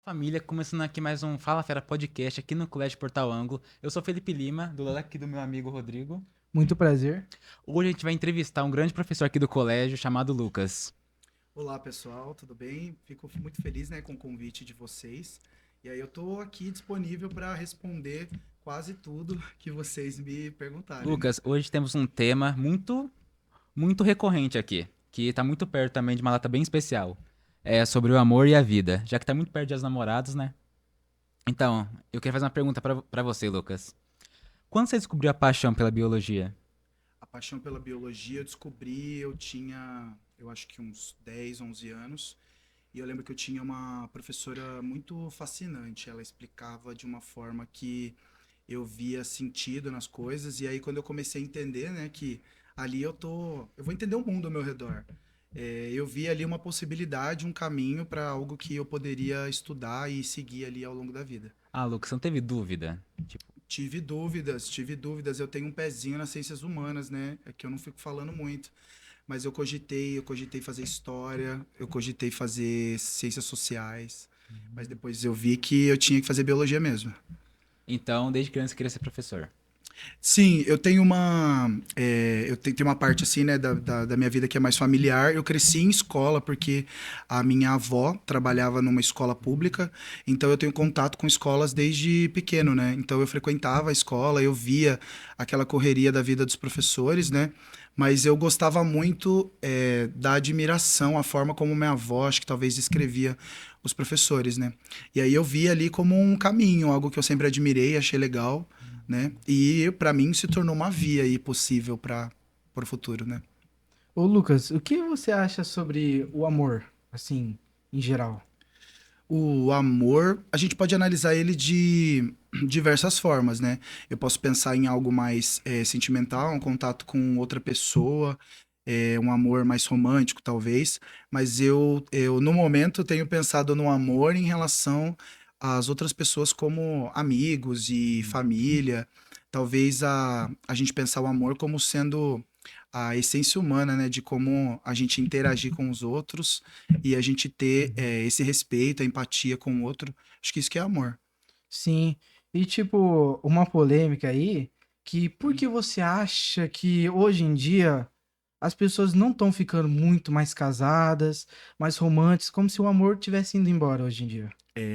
Família, começando aqui mais um Fala Fera Podcast aqui no Colégio Portal Ângulo. Eu sou Felipe Lima, do lado aqui do meu amigo Rodrigo. Muito prazer. Hoje a gente vai entrevistar um grande professor aqui do colégio chamado Lucas. Olá, pessoal, tudo bem? Fico muito feliz, né, com o convite de vocês. E aí eu tô aqui disponível para responder quase tudo que vocês me perguntarem, né? Lucas, hoje temos um tema muito recorrente aqui, que tá muito perto também de uma data bem especial. É sobre o amor e a vida, já que tá muito perto de Dia dos Namorados, né? Então, eu queria fazer uma pergunta pra você, Lucas. Quando você descobriu a paixão pela biologia? A paixão pela biologia eu descobri, eu tinha, eu acho que uns 10, 11 anos, e eu lembro que eu tinha uma professora muito fascinante. Ela explicava de uma forma que eu via sentido nas coisas, e aí quando eu comecei a entender, né, que ali eu vou entender o mundo ao meu redor. Eu vi ali uma possibilidade, um caminho para algo que eu poderia estudar e seguir ali ao longo da vida. Ah, Lucas, você não teve dúvida? Tipo, Tive dúvidas. Eu tenho um pezinho nas ciências humanas, né? É que eu não fico falando muito, mas eu cogitei fazer história, eu cogitei fazer ciências sociais, mas depois eu vi que eu tinha que fazer biologia mesmo. então, desde criança você queria ser professor. Sim, eu tenho uma. Tem uma parte assim, né, da minha vida que é mais familiar. Eu cresci em escola porque a minha avó trabalhava numa escola pública, então eu tenho contato com escolas desde pequeno, né? Então eu frequentava a escola, eu via aquela correria da vida dos professores, né? Mas eu gostava muito da admiração, a forma como minha avó, acho que talvez descrevia os professores, né? E aí eu via ali como um caminho, algo que eu sempre admirei, achei legal, né? E para mim se tornou uma via aí possível para o futuro, né? Ô Lucas, o que você acha sobre o amor, assim, em geral? O amor, a gente pode analisar ele de diversas formas, né? Eu posso pensar em algo mais sentimental, um contato com outra pessoa, um amor mais romântico, talvez. Mas eu, no momento, tenho pensado no amor em relação às outras pessoas como amigos e família. Talvez a gente pensar o amor como sendo a essência humana, né? De como a gente interagir com os outros e a gente ter esse respeito, a empatia com o outro. Acho que isso que é amor. Sim, e tipo, uma polêmica aí, que por que você acha que hoje em dia as pessoas não estão ficando muito mais casadas, mais românticas, como se o amor tivesse indo embora hoje em dia?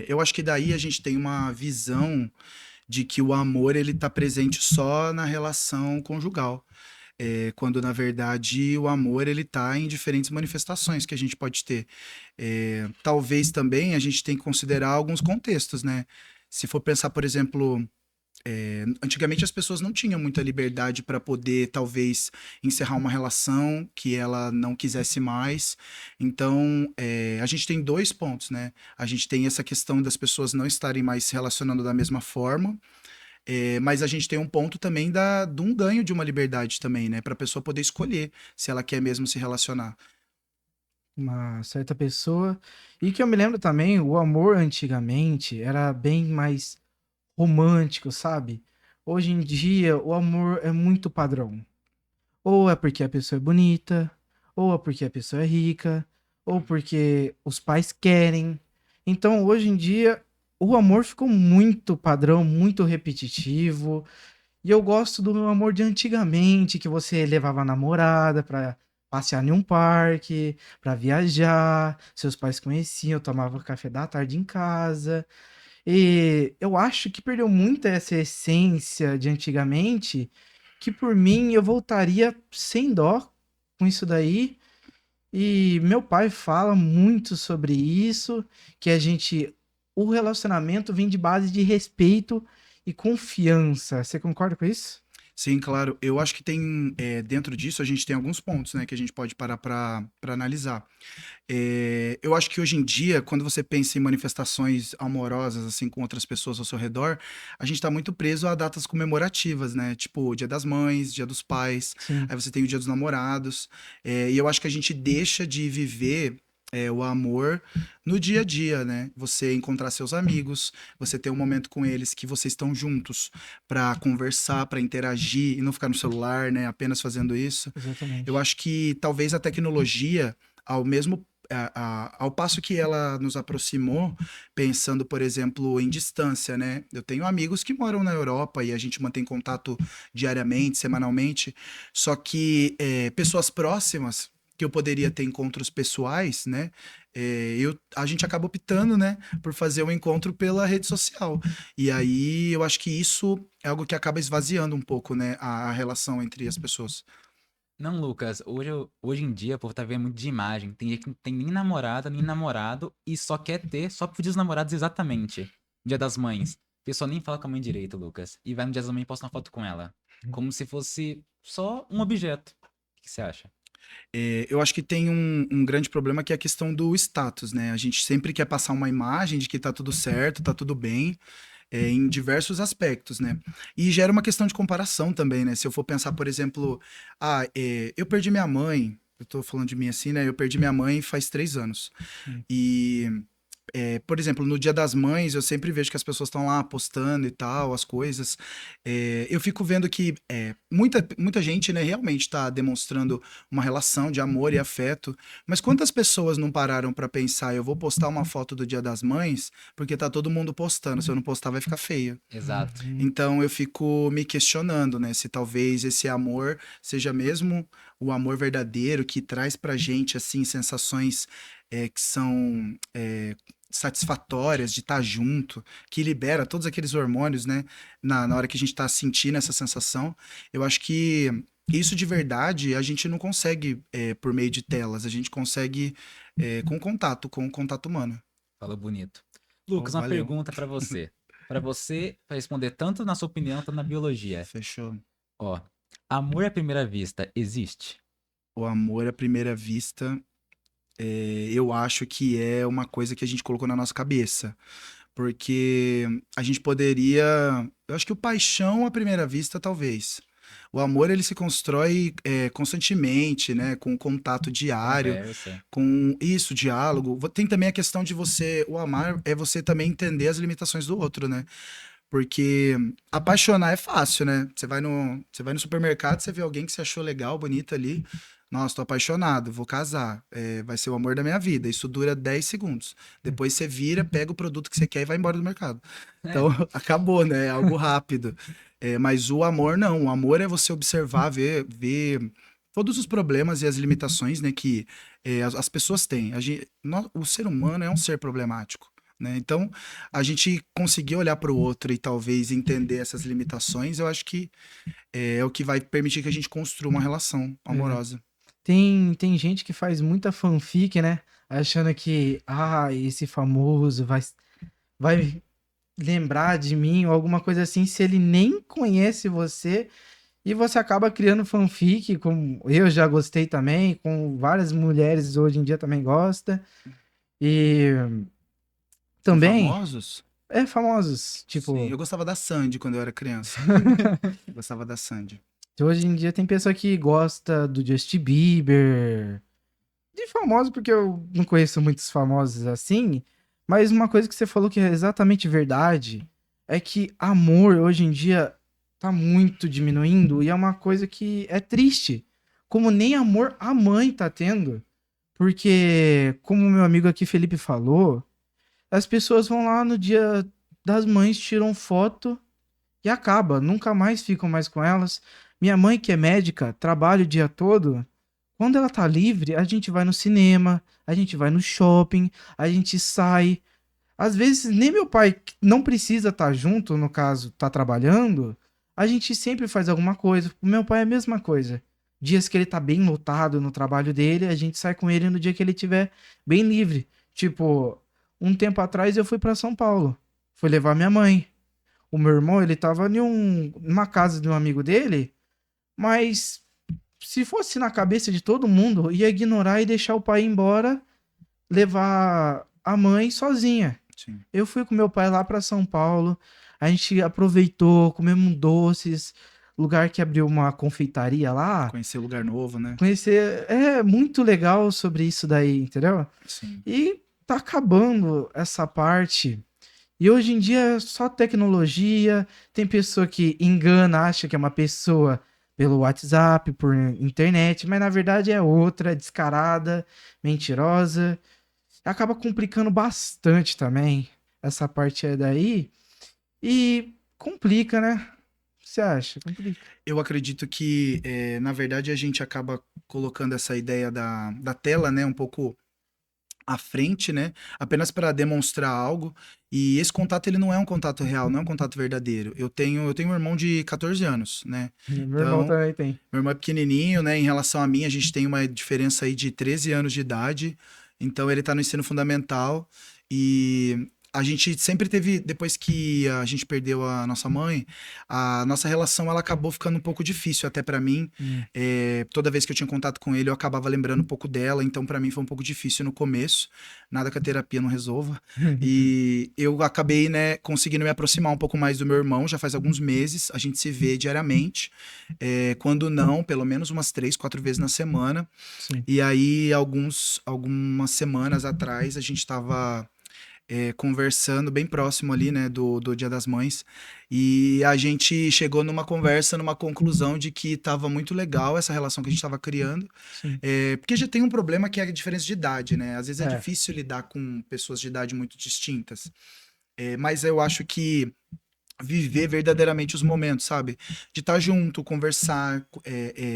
Eu acho que daí a gente tem uma visão de que o amor ele está presente só na relação conjugal. Quando na verdade o amor ele está em diferentes manifestações que a gente pode ter. Talvez também a gente tem que considerar alguns contextos, né? Se for pensar, por exemplo, antigamente as pessoas não tinham muita liberdade para poder, talvez, encerrar uma relação que ela não quisesse mais. Então, a gente tem dois pontos, né? A gente tem essa questão das pessoas não estarem mais se relacionando da mesma forma, mas a gente tem um ponto também de um ganho de uma liberdade também, né? Para a pessoa poder escolher se ela quer mesmo se relacionar. Uma certa pessoa. E que eu me lembro também, o amor antigamente era bem mais romântico, sabe? Hoje em dia, o amor é muito padrão. Ou é porque a pessoa é bonita, ou é porque a pessoa é rica, ou porque os pais querem. Então, hoje em dia, o amor ficou muito padrão, muito repetitivo. E eu gosto do meu amor de antigamente, que você levava a namorada pra passear em um parque, pra viajar, seus pais conheciam, tomava café da tarde em casa. E eu acho que perdeu muito essa essência de antigamente, que por mim eu voltaria sem dó com isso daí. E meu pai fala muito sobre isso, que a gente, o relacionamento vem de base de respeito e confiança. Você concorda com isso? Sim, claro. Eu acho que tem, dentro disso, a gente tem alguns pontos, né, que a gente pode parar para analisar. Eu acho que hoje em dia, quando você pensa em manifestações amorosas, assim, com outras pessoas ao seu redor, a gente está muito preso a datas comemorativas, né? Tipo, Dia das Mães, Dia dos Pais, Sim, aí você tem o Dia dos Namorados. E eu acho que a gente deixa de viver. O amor no dia a dia, né? Você encontrar seus amigos, você ter um momento com eles que vocês estão juntos para conversar, para interagir e não ficar no celular, né? Apenas fazendo isso. Eu exatamente. acho que talvez a tecnologia, ao mesmo ao passo que ela nos aproximou, pensando, por exemplo, em distância, né? Eu tenho amigos que moram na Europa e a gente mantém contato diariamente, semanalmente, só que pessoas próximas, que eu poderia ter encontros pessoais, né? A gente acaba optando, né, por fazer um encontro pela rede social. E aí eu acho que isso é algo que acaba esvaziando um pouco, né, a relação entre as pessoas. Não, Lucas, hoje em dia, o povo tá vendo muito de imagem. Tem gente que não tem nem namorada, nem namorado, e só quer ter, só pro Dia dos Namorados exatamente. Dia das Mães. A pessoa nem fala com a mãe direito, Lucas. E vai no Dia das Mães e posta uma foto com ela. Como se fosse só um objeto. O que você acha? Eu acho que tem um grande problema que é a questão do status, né? A gente sempre quer passar uma imagem de que tá tudo certo, tá tudo bem, em diversos aspectos, né? E gera uma questão de comparação também, né? Se eu for pensar, por exemplo, eu perdi minha mãe, eu tô falando de mim assim, né? Eu perdi minha mãe faz 3 anos. Hum. E por exemplo, no Dia das Mães, eu sempre vejo que as pessoas estão lá postando e tal, as coisas. Eu fico vendo que muita gente, né, realmente está demonstrando uma relação de amor e afeto. Mas quantas pessoas não pararam para pensar, eu vou postar uma foto do Dia das Mães, porque tá todo mundo postando. Se eu não postar, vai ficar feio. Exato. Então eu fico me questionando, né, se talvez esse amor seja mesmo o amor verdadeiro que traz pra gente, assim, sensações que são satisfatórias de estar junto, que libera todos aqueles hormônios, né, na hora que a gente está sentindo essa sensação. Eu acho que isso de verdade a gente não consegue por meio de telas, a gente consegue com o contato humano. Falou bonito. Oh, Lucas, uma valeu. pergunta pra você. Pra você responder tanto na sua opinião quanto na biologia. Fechou. Ó, amor à primeira vista existe? O amor à primeira vista, eu acho que é uma coisa que a gente colocou na nossa cabeça. Porque a gente poderia. Eu acho que o paixão à primeira vista, talvez. O amor, ele se constrói constantemente, né? Com contato diário, Conversa. com isso, diálogo. Tem também a questão de você. O amar é você também entender as limitações do outro, né? Porque apaixonar é fácil, né? Você vai no supermercado, você vê alguém que você achou legal, bonita ali. Nossa, tô apaixonado, vou casar. Vai ser o amor da minha vida. Isso dura 10 segundos. Depois você vira, pega o produto que você quer e vai embora do mercado. Então, acabou, né? É algo rápido. Mas o amor não. O amor é você observar, ver todos os problemas e as limitações, né, que as pessoas têm. O ser humano é um ser problemático. Né? Então, a gente conseguir olhar para o outro e talvez entender essas limitações, eu acho que é o que vai permitir que a gente construa uma relação amorosa. Tem gente que faz muita fanfic, né? Achando que, esse famoso vai lembrar de mim ou alguma coisa assim, se ele nem conhece você, e você acaba criando fanfic, como eu já gostei também, com várias mulheres hoje em dia também gosta. E São também famosos? famosos, Sim, tipo, eu gostava da Sandy quando eu era criança. Eu gostava da Sandy. hoje em dia tem pessoa que gosta do Justin Bieber, de famoso, porque eu não conheço muitos famosos assim, mas uma coisa que você falou que é exatamente verdade é que amor hoje em dia tá muito diminuindo e é uma coisa que é triste. Como nem amor a mãe tá tendo. Porque, como meu amigo aqui Felipe falou, as pessoas vão lá no dia das mães, tiram foto e acaba, nunca mais ficam mais com elas. Minha mãe, que é médica, trabalha o dia todo. Quando ela tá livre, a gente vai no cinema, a gente vai no shopping, a gente sai. Às vezes, nem meu pai, que não precisa estar junto, no caso, tá trabalhando, a gente sempre faz alguma coisa. O meu pai é a mesma coisa. Dias que ele tá bem lotado no trabalho dele, a gente sai com ele no dia que ele tiver bem livre. Tipo, um tempo atrás eu fui pra São Paulo. Fui levar minha mãe. O meu irmão, ele tava numa casa de um amigo dele, mas se fosse na cabeça de todo mundo, ia ignorar e deixar o pai ir embora, levar a mãe sozinha. Sim. Eu fui com meu pai lá pra São Paulo, a gente aproveitou, comemos doces, lugar que abriu uma confeitaria lá. Conhecer lugar novo, né? Conhecer, é muito legal sobre isso daí, entendeu? Sim. E tá acabando essa parte. E hoje em dia é só tecnologia, tem pessoa que engana, acha que é uma pessoa pelo WhatsApp, por internet, mas na verdade é outra, descarada, mentirosa. Acaba complicando bastante também essa parte aí daí. E complica, né? Você acha? Complica. Eu acredito que, na verdade, a gente acaba colocando essa ideia da tela, né, um pouco à frente, né, apenas para demonstrar algo. E esse contato, ele não é um contato real, não é um contato verdadeiro. Eu tenho um irmão de 14 anos, né? Meu irmão Então, também tem. meu irmão é pequenininho, né? Em relação a mim, a gente tem uma diferença aí de 13 anos de idade. Então, ele tá no ensino fundamental e a gente sempre teve, depois que a gente perdeu a nossa mãe, a nossa relação ela acabou ficando um pouco difícil até pra mim. Hum. Toda vez que eu tinha contato com ele, eu acabava lembrando um pouco dela. Então, pra mim foi um pouco difícil no começo. Nada que a terapia não resolva. E eu acabei, né, conseguindo me aproximar um pouco mais do meu irmão, já faz alguns meses, a gente se vê diariamente, quando não, pelo menos umas 3, 4 vezes na semana. Sim. E aí, algumas semanas atrás, a gente tava conversando bem próximo ali, né, do Dia das Mães, e a gente chegou numa conversa, numa conclusão de que tava muito legal essa relação que a gente tava criando, Sim. porque já tem um problema que é a diferença de idade, né? Às vezes é É. difícil lidar com pessoas de idade muito distintas. Mas eu acho que viver verdadeiramente os momentos, sabe? De estar junto, conversar,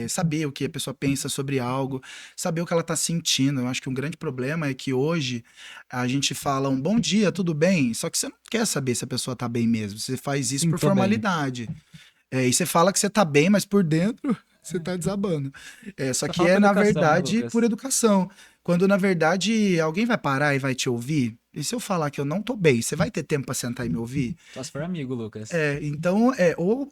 saber o que a pessoa pensa sobre algo, saber o que ela tá sentindo. Eu acho que um grande problema é que hoje a gente fala um bom dia, tudo bem? Só que você não quer saber se a pessoa tá bem mesmo. Você faz isso Sim, por tô bem. formalidade. E você fala que você tá bem, mas por dentro você tá desabando. Só Só que falta na educação, né, verdade, Lucas? por educação. Quando, na verdade, alguém vai parar e vai te ouvir, e se eu falar que eu não tô bem, você vai ter tempo pra sentar e me ouvir? Só se for amigo, Lucas. Então,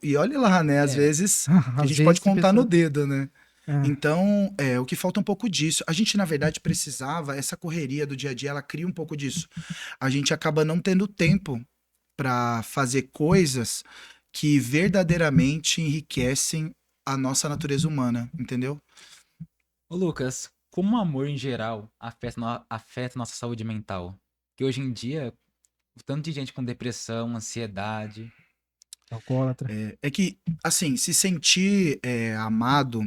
e olha lá, né? Às É. vezes a Às gente pode vezes tem contar no pessoa. dedo, né? É. Então, o que falta um pouco disso. A gente, na verdade, precisava, essa correria do dia a dia, ela cria um pouco disso. A gente acaba não tendo tempo pra fazer coisas que verdadeiramente enriquecem a nossa natureza humana, entendeu? Ô, Lucas, como o amor em geral afeta nossa saúde mental? Que hoje em dia, o tanto de gente com depressão, ansiedade. Alcoólatra. É que, assim, se sentir amado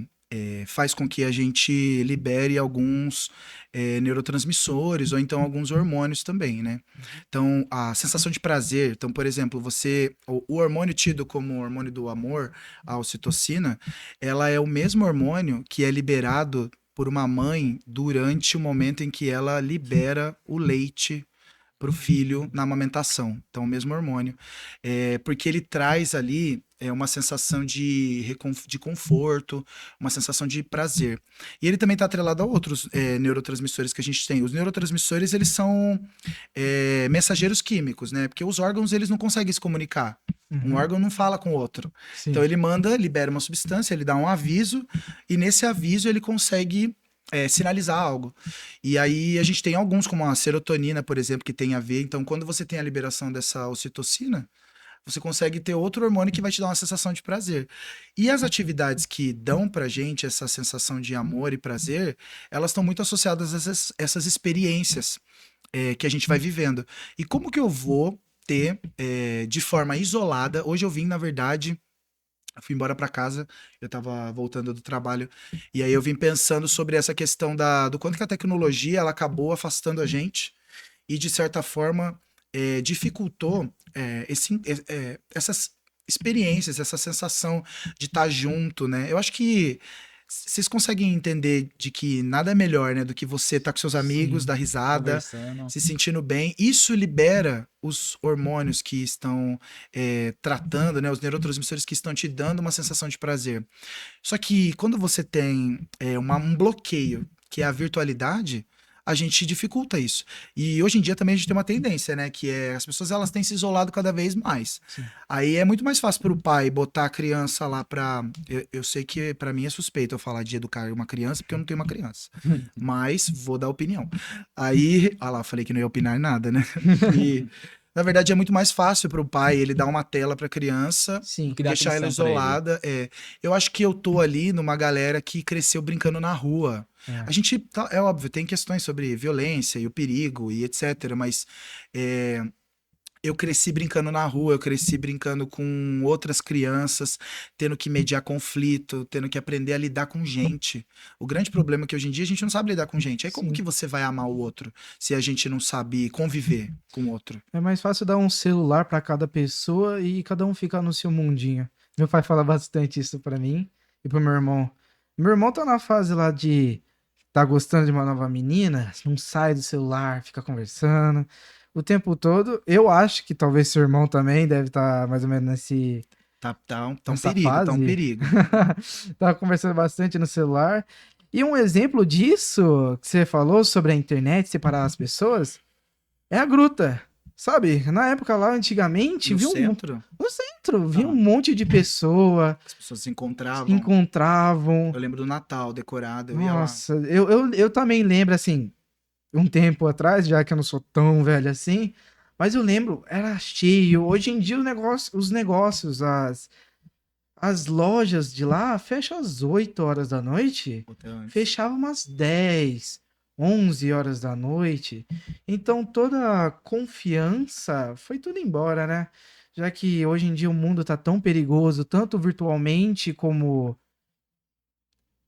faz com que a gente libere alguns neurotransmissores ou então alguns hormônios também, né? Então, a sensação de prazer. Então, por exemplo, o hormônio tido como o hormônio do amor, a ocitocina, ela é o mesmo hormônio que é liberado por uma mãe durante o momento em que ela libera o leite para o filho na amamentação. Então, o mesmo hormônio. Porque ele traz ali uma sensação de conforto, uma sensação de prazer. E ele também está atrelado a outros neurotransmissores que a gente tem. Os neurotransmissores, eles são mensageiros químicos, né? Porque os órgãos, eles não conseguem se comunicar. Um Uhum. órgão não fala com o outro. Sim. Então, ele libera uma substância, ele dá um aviso, e nesse aviso ele consegue sinalizar algo. E aí a gente tem alguns, como a serotonina, por exemplo, que tem a ver. Então, quando você tem a liberação dessa ocitocina, você consegue ter outro hormônio que vai te dar uma sensação de prazer. E as atividades que dão pra gente essa sensação de amor e prazer, elas estão muito associadas a essas experiências que a gente vai vivendo. E como que eu vou ter de forma isolada? Hoje eu vim, na verdade. Eu fui embora pra casa, eu tava voltando do trabalho, e aí eu vim pensando sobre essa questão do quanto que a tecnologia ela acabou afastando a gente e, de certa forma, dificultou essas experiências, essa sensação de estar junto, né? Eu acho que vocês conseguem entender de que nada é melhor, né, do que você estar com seus amigos, Sim. dar risada, Conversando. se sentindo bem. Isso libera os hormônios que estão tratando, né, os neurotransmissores que estão te dando uma sensação de prazer. Só que quando você tem um bloqueio, que é a virtualidade, a gente dificulta isso. E hoje em dia também a gente tem uma tendência, né, que as pessoas elas têm se isolado cada vez mais. Sim. Aí é muito mais fácil para o pai botar a criança lá pra. Eu sei que para mim é suspeito eu falar de educar uma criança, porque eu não tenho uma criança. Mas vou dar opinião. Aí, olha lá, falei que não ia opinar nada, né? E, na verdade, é muito mais fácil para o pai ele dar uma tela para a criança, Sim. Que dá deixar ela atenção pra ele. isolada. Eu acho que eu tô ali numa galera que cresceu brincando na rua. É. A gente, é óbvio, tem questões sobre violência e o perigo e etc, mas Eu cresci brincando na rua, eu cresci brincando com outras crianças, tendo que mediar conflito, tendo que aprender a lidar com gente. O grande problema é que hoje em dia a gente não sabe lidar com gente. Aí como Sim. que você vai amar o outro se a gente não sabe conviver com o outro? É mais fácil dar um celular pra cada pessoa e cada um ficar no seu mundinho. Meu pai fala bastante isso pra mim e pro meu irmão. Meu irmão tá na fase lá de tá gostando de uma nova menina, não sai do celular, fica conversando o tempo todo. Eu acho que talvez seu irmão também deve estar mais ou menos Tá um nessa perigo, tá um fase. perigo. Tava conversando bastante no celular. E um exemplo disso que você falou sobre a internet separar as pessoas é a gruta. Sabe? Na época lá, antigamente, No viu centro, no centro, vi um Ah. monte de pessoa as pessoas se se encontravam. encontravam. Eu lembro do Natal decorado, eu ia lá. Nossa, eu também lembro, assim, um tempo atrás, já que eu não sou tão velho assim, mas eu lembro, era cheio. Hoje em dia os negócios, as lojas de lá fecham às 8 horas da noite, Até antes. fechava umas 10, 11 horas da noite. Então toda a confiança foi tudo embora, né? Já que hoje em dia o mundo tá tão perigoso, tanto virtualmente como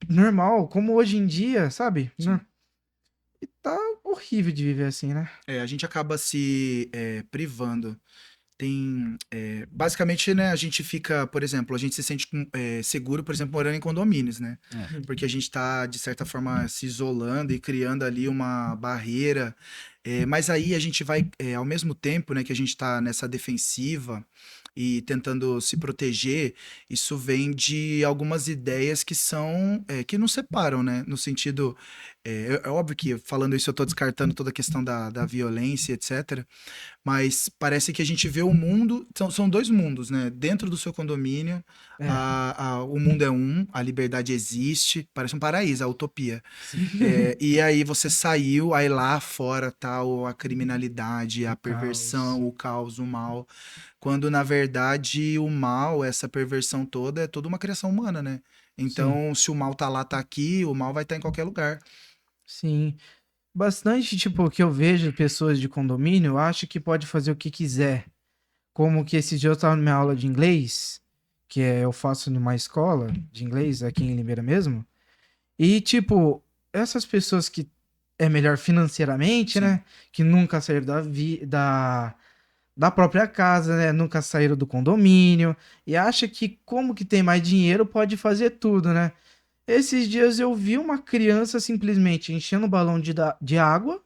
normal, como hoje em dia, sabe? Sim. E tá horrível de viver assim, né? A gente acaba se privando. Basicamente, né, a gente fica, por exemplo, a gente se sente seguro, por exemplo, morando em condomínios, né? É. Porque a gente tá, de certa forma, se isolando e criando ali uma barreira. Mas aí a gente vai, ao mesmo tempo, né, que a gente tá nessa defensiva e tentando se proteger, isso vem de algumas ideias que são, que nos separam, né? No sentido, é óbvio que falando isso eu tô descartando toda a questão da violência, etc. Mas parece que a gente vê o mundo. São dois mundos, né? Dentro do seu condomínio, É, o mundo é um, a liberdade existe, parece um paraíso, a utopia. sim. E aí você saiu, aí lá fora tá a criminalidade, a Caos. perversão, o caos, o mal. Quando na verdade o mal, essa perversão toda, é toda uma criação humana, né? Sim, Então, se o mal tá lá, tá aqui, o mal vai estar em qualquer lugar. sim. Bastante, tipo, que eu vejo pessoas de condomínio, eu acho que pode fazer o que quiser. Como que esse dia eu tava na minha aula de inglês, eu faço numa escola de inglês aqui em Limeira mesmo. E, tipo, essas pessoas que é melhor financeiramente, Sim. né? Que nunca saíram da própria casa, né? Nunca saíram do condomínio. E acha que, como que tem mais dinheiro, pode fazer tudo, né? Esses dias eu vi uma criança simplesmente enchendo o balão de água,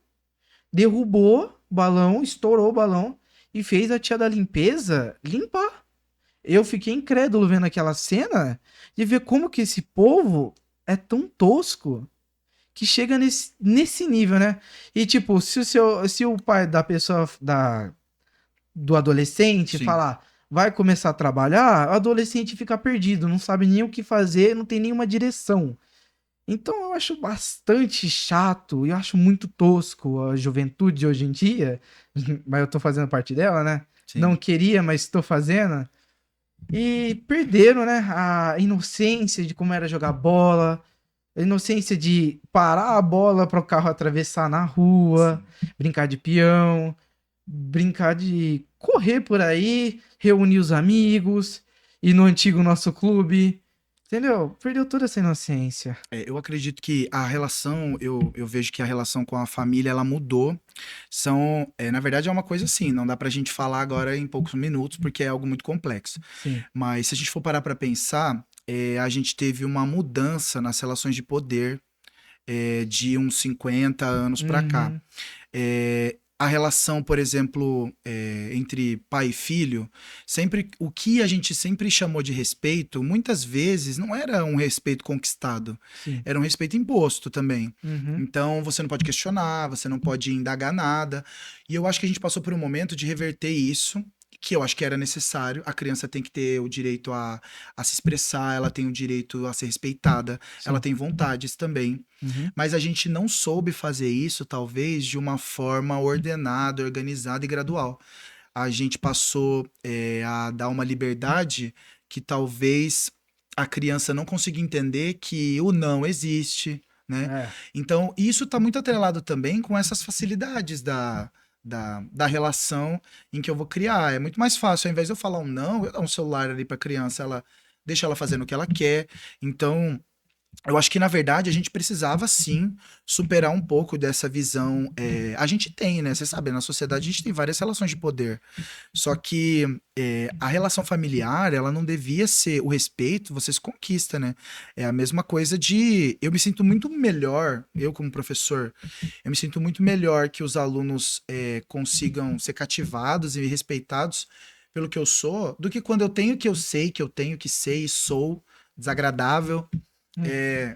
derrubou o balão, estourou o balão e fez a tia da limpeza limpar. Eu fiquei incrédulo vendo aquela cena de ver como que esse povo é tão tosco que chega nesse nível, né? E tipo, se o pai da pessoa, do adolescente Sim. falar, vai começar a trabalhar, o adolescente fica perdido, não sabe nem o que fazer, não tem nenhuma direção. Então eu acho bastante chato e eu acho muito tosco a juventude de hoje em dia, mas eu tô fazendo parte dela, né? Não Sim. queria, mas estou fazendo. E perderam, né, a inocência de como era jogar bola, a inocência de parar a bola para o carro atravessar na rua, Sim. brincar de peão, brincar de correr por aí, reunir os amigos, ir no antigo nosso clube. Entendeu? Perdeu toda essa inocência. Eu acredito que a relação, eu vejo que a relação com a família, ela mudou. Na verdade, é uma coisa assim, não dá pra gente falar agora em poucos minutos, porque é algo muito complexo. Sim. Mas se a gente for parar pra pensar, a gente teve uma mudança nas relações de poder, de uns 50 anos pra cá. Uhum. A relação, por exemplo, entre pai e filho, sempre o que a gente sempre chamou de respeito, muitas vezes não era um respeito conquistado, Sim. era um respeito imposto também. Uhum. Então você não pode questionar, você não pode indagar nada. E eu acho que a gente passou por um momento de reverter isso, que eu acho que era necessário. A criança tem que ter o direito a se expressar, ela tem o direito a ser respeitada, ela Sim. tem vontades também. Uhum. Mas a gente não soube fazer isso, talvez, de uma forma ordenada, organizada e gradual. A gente passou a dar uma liberdade que talvez a criança não consiga entender que o não existe, né? É. Então, isso está muito atrelado também com essas facilidades da relação em que eu vou criar. É muito mais fácil, ao invés de eu falar um não, eu dar um celular ali pra criança, ela deixa ela fazendo o que ela quer. Então, eu acho que, na verdade, a gente precisava sim superar um pouco dessa visão. A gente tem, né? Você sabe, na sociedade a gente tem várias relações de poder. Só que a relação familiar, ela não devia ser o respeito, você se conquista, né? É a mesma coisa de. Eu me sinto muito melhor, eu como professor, eu me sinto muito melhor que os alunos consigam ser cativados e respeitados pelo que eu sou, do que quando eu tenho que eu sei, que eu tenho que ser e sou desagradável é,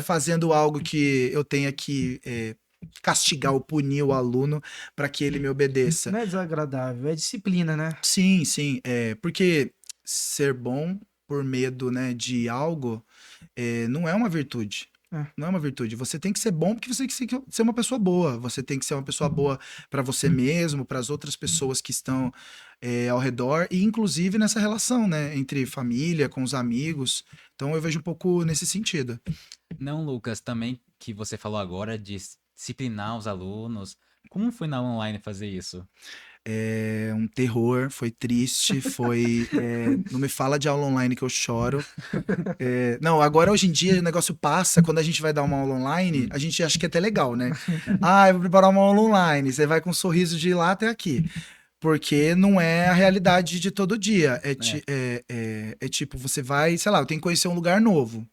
fazendo algo que eu tenha que castigar ou punir o aluno para que ele me obedeça. Não é desagradável, é disciplina, né? Sim, sim, porque ser bom por medo, né, de algo não é uma virtude. É. Não é uma virtude. Você tem que ser bom porque você tem que ser uma pessoa boa. Você tem que ser uma pessoa boa para você mesmo, para as outras pessoas que estão ao redor, e inclusive nessa relação, né, entre família, com os amigos. Então eu vejo um pouco nesse sentido. Não, Lucas, também que você falou agora de disciplinar os alunos. Como foi na aula online fazer isso? É um terror, foi triste, não me fala de aula online que eu choro. Não, agora hoje em dia o negócio passa, quando a gente vai dar uma aula online, a gente acha que é até legal, né? Ah, eu vou preparar uma aula online, você vai com um sorriso de lá até aqui. Porque não é a realidade de todo dia. É tipo, você vai, sei lá, eu tenho que conhecer um lugar novo.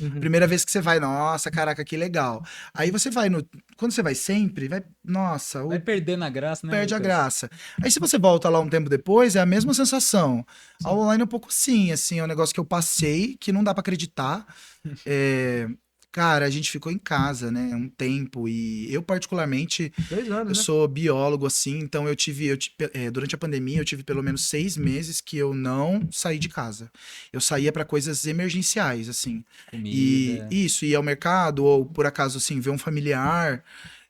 Uhum. Primeira vez que você vai, nossa, caraca, que legal. Aí você vai quando você vai sempre, nossa, Vai perdendo a graça, né, perde a Lucas? graça. Aí se você volta lá um tempo depois, é a mesma sensação. A online é um pouco assim, é um negócio que eu passei, que não dá pra acreditar. Cara, a gente ficou em casa, né, um tempo, e eu particularmente, 2 anos, eu né? sou biólogo, assim, então durante a pandemia eu tive pelo menos 6 meses que eu não saí de casa. Eu saía pra coisas emergenciais, assim. E Comida. isso, ir ao mercado, ou por acaso, assim, ver um familiar.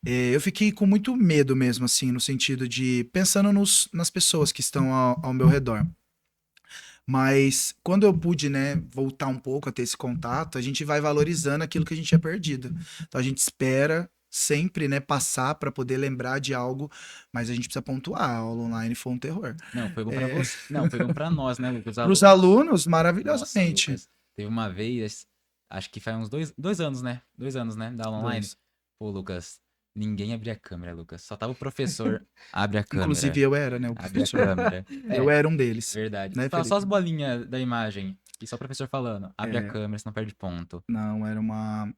Eu fiquei com muito medo mesmo, assim, no sentido de pensando nas pessoas que estão ao meu redor. Mas quando eu pude, né, voltar um pouco a ter esse contato, a gente vai valorizando aquilo que a gente tinha perdido. Então a gente espera sempre, né, passar para poder lembrar de algo, mas a gente precisa pontuar. A aula online foi um terror. Não, foi bom pra você. Não, foi bom pra nós, né, Lucas? Os Para os alunos. alunos, Nossa, maravilhosamente. Lucas. Teve uma vez, acho que faz uns 2 anos, né? 2 anos, né? Da aula online. Dois. Pô, Lucas, ninguém abria a câmera, Lucas. Só tava o professor, abre a câmera. Inclusive eu era, né, o Abre a professor. câmera. Eu era um deles, Verdade. né, Tava só as Felipe? bolinhas da imagem. E só o professor falando. Abre a É, câmera, senão perde ponto. não, era uma.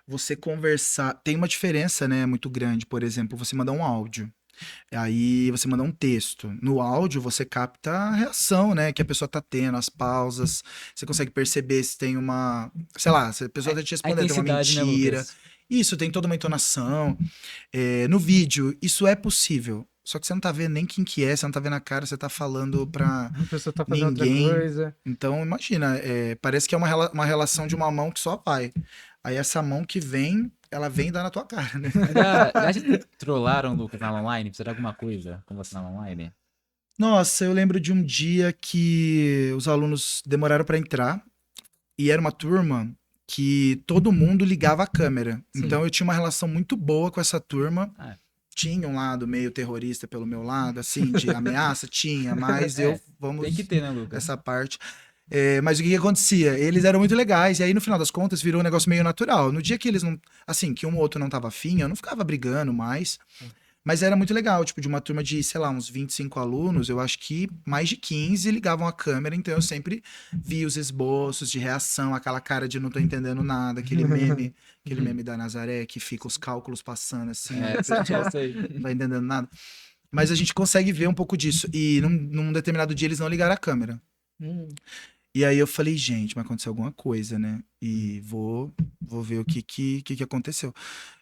Você conversar. Tem uma diferença, né, muito grande. Por exemplo, você mandar um áudio. Aí você manda um texto. No áudio você capta a reação, né, que a pessoa tá tendo, as pausas. Você consegue perceber se tem uma, sei lá, se a pessoa tá te A respondendo, tem uma intensidade, né, mentira. Lucas? Isso, tem toda uma entonação. No vídeo, isso é possível. Só que você não tá vendo nem quem que é, você não tá vendo a cara, você tá falando pra A pessoa tá fazendo outra ninguém. coisa. Então, imagina, parece que é uma relação de uma mão que só vai. Aí essa mão que vem, ela vem dar na tua cara, né? Já te trollaram, Lucas, na aula online? Precisa de alguma coisa com você na aula online? Nossa, eu lembro de um dia que os alunos demoraram para entrar e era uma turma que todo mundo ligava a câmera. Sim. Então eu tinha uma relação muito boa com essa turma. Ah. Tinha um lado meio terrorista pelo meu lado, assim, de ameaça, tinha, mas vamos Tem que ter, né, Lucas? essa parte. Mas o que acontecia? Eles eram muito legais, e aí no final das contas virou um negócio meio natural. No dia que eles não. Assim, que um ou outro não tava afim, eu não ficava brigando mais. Mas era muito legal, tipo, de uma turma de, sei lá, uns 25 alunos, eu acho que mais de 15 ligavam a câmera, então eu sempre vi os esboços de reação, aquela cara de não tô entendendo nada, aquele meme da Nazaré que fica os cálculos passando assim, a pessoa Eu sei. não tá entendendo nada. Mas a gente consegue ver um pouco disso. E num determinado dia eles não ligaram a câmera. E aí eu falei, gente, mas aconteceu alguma coisa, né? E vou ver o que aconteceu.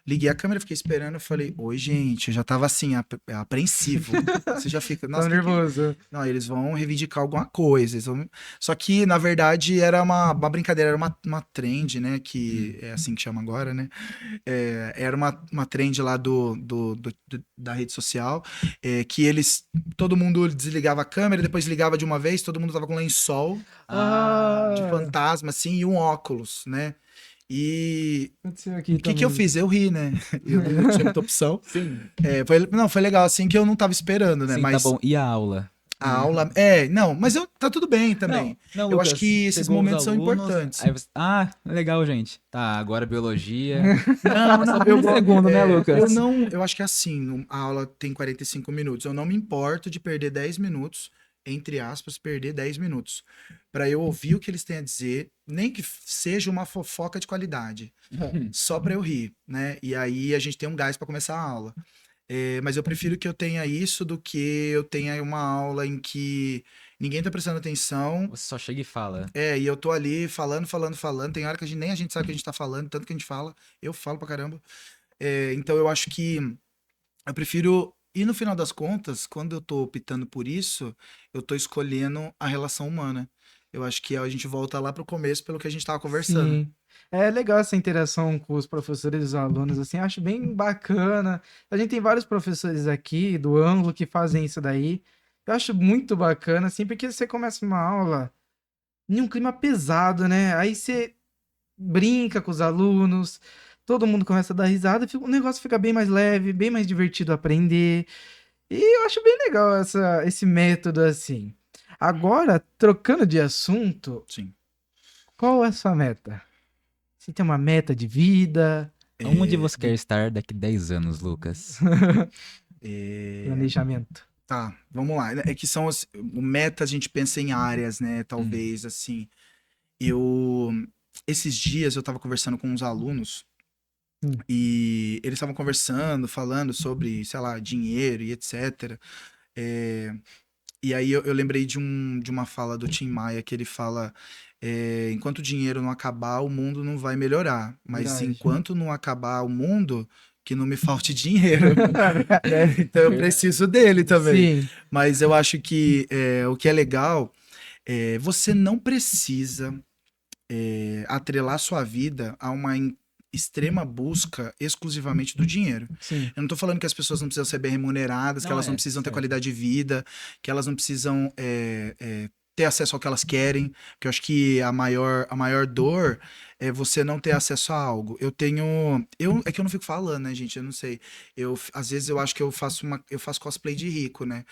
Liguei a câmera, fiquei esperando, eu falei, oi, gente, eu já tava assim, apreensivo. Você já fica, nossa, Tá nervoso. Não, eles vão reivindicar alguma coisa. Só que, na verdade, era uma brincadeira, era uma trend, né? Que é assim que chama agora, né? Era uma trend lá da rede social, que todo mundo desligava a câmera, depois ligava de uma vez, todo mundo tava com lençol de fantasma, assim, e um óculos, né? E Aconteceu aqui o que eu também. fiz? Eu ri, né? Eu não tinha muita opção. Sim. Foi legal, assim, que eu não tava esperando, né? Sim, tá Mas bom. E a aula? a aula. Não, mas tá tudo bem também. Não, Eu acho Lucas, que esses chegou os momentos são alunos, importantes. aí você... Ah, legal, gente. Tá, agora biologia. Não, É só não, por um segundo, né, Lucas? eu acho que é assim, a aula tem 45 minutos. Eu não me importo de perder 10 minutos, entre aspas, perder 10 minutos, para eu ouvir o que eles têm a dizer, nem que seja uma fofoca de qualidade, só para eu rir, né? E aí a gente tem um gás para começar a aula. Mas eu prefiro que eu tenha isso do que eu tenha uma aula em que ninguém tá prestando atenção. Você só chega e fala. E eu tô ali falando, falando, falando. Tem hora que nem a gente sabe o que a gente tá falando, tanto que a gente fala. Eu falo pra caramba. Então eu acho que eu prefiro. E no final das contas, quando eu tô optando por isso, eu tô escolhendo a relação humana. Eu acho que a gente volta lá pro começo pelo que a gente tava conversando. Sim. É legal essa interação com os professores e os alunos, assim, acho bem bacana. A gente tem vários professores aqui do ângulo que fazem isso daí. Eu acho muito bacana, assim, porque você começa uma aula em um clima pesado, né? Aí você brinca com os alunos, todo mundo começa a dar risada, o negócio fica bem mais leve, bem mais divertido aprender. E eu acho bem legal esse método, assim. Agora, trocando de assunto, Sim. qual é a sua meta? Você tem uma meta de vida, Onde você quer estar daqui 10 anos, Lucas? planejamento? Tá, vamos lá. É que são o meta, a gente pensa em áreas, né? Talvez, assim. Esses dias eu tava conversando com uns alunos Hum. e eles estavam conversando, falando sobre, sei lá, dinheiro e etc. E aí eu lembrei de uma fala do Tim Maia que ele fala: enquanto o dinheiro não acabar, o mundo não vai melhorar. Mas Verdade. enquanto não acabar o mundo, que não me falte dinheiro. Então eu preciso dele também. Sim, Mas eu acho que o que é legal você não precisa atrelar sua vida a uma extrema busca exclusivamente do dinheiro. sim. Eu não tô falando que as pessoas não precisam ser bem remuneradas, que Não elas não é, precisam ter certo. qualidade de vida, que elas não precisam ter acesso ao que elas querem, porque eu acho que a maior dor é você não ter acesso a algo. É que eu não fico falando, né, gente? Eu não sei. Às vezes eu acho que eu faço cosplay de rico, né?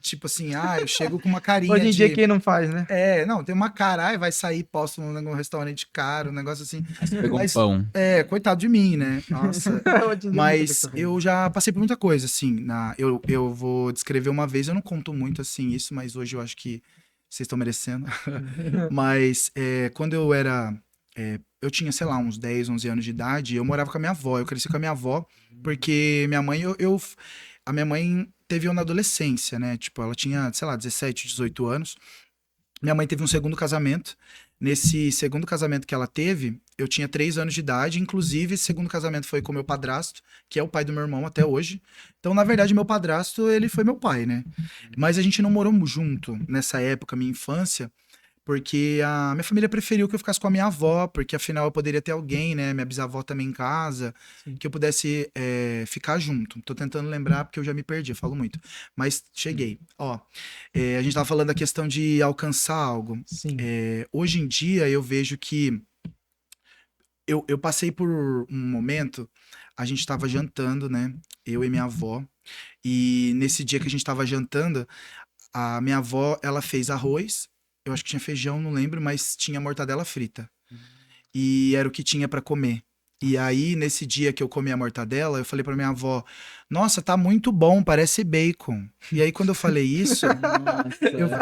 Tipo assim, eu chego com uma carinha Hoje em dia de quem não faz, né? não, tem uma cara, vai sair, posta num restaurante caro, um negócio assim. Você pegou um Mas, pão. coitado de mim, né? Nossa. Hoje em dia muita Mas pessoa faz eu isso. já passei por muita coisa, assim. Eu vou descrever uma vez, eu não conto muito assim isso, mas hoje eu acho que vocês estão merecendo. Mas quando eu era. Eu tinha, sei lá, uns 10, 11 anos de idade, eu morava com a minha avó. Eu cresci com a minha avó, porque minha mãe, a minha mãe teve eu na adolescência, né? Tipo, ela tinha, sei lá, 17, 18 anos. Minha mãe teve um segundo casamento. Nesse segundo casamento que ela teve, eu tinha 3 anos de idade. Inclusive, esse segundo casamento foi com meu padrasto, que é o pai do meu irmão até hoje. Então, na verdade, meu padrasto, ele foi meu pai, né? Mas a gente não morou junto nessa época, minha infância, porque a minha família preferiu que eu ficasse com a minha avó, porque afinal eu poderia ter alguém, né? Minha bisavó também em casa, Sim. que eu pudesse ficar junto. Tô tentando lembrar porque eu já me perdi, eu falo muito. Mas cheguei. Ó, a gente tava falando da questão de alcançar algo. Sim. Hoje em dia eu vejo que eu passei por um momento, a gente tava jantando, né? Eu e minha avó. E nesse dia que a gente tava jantando, a minha avó, ela fez arroz, eu acho que tinha feijão, não lembro, mas tinha mortadela frita. E era o que tinha pra comer. E aí, nesse dia que eu comi a mortadela, eu falei pra minha avó: Nossa, tá muito bom, parece bacon. E aí, quando eu falei isso,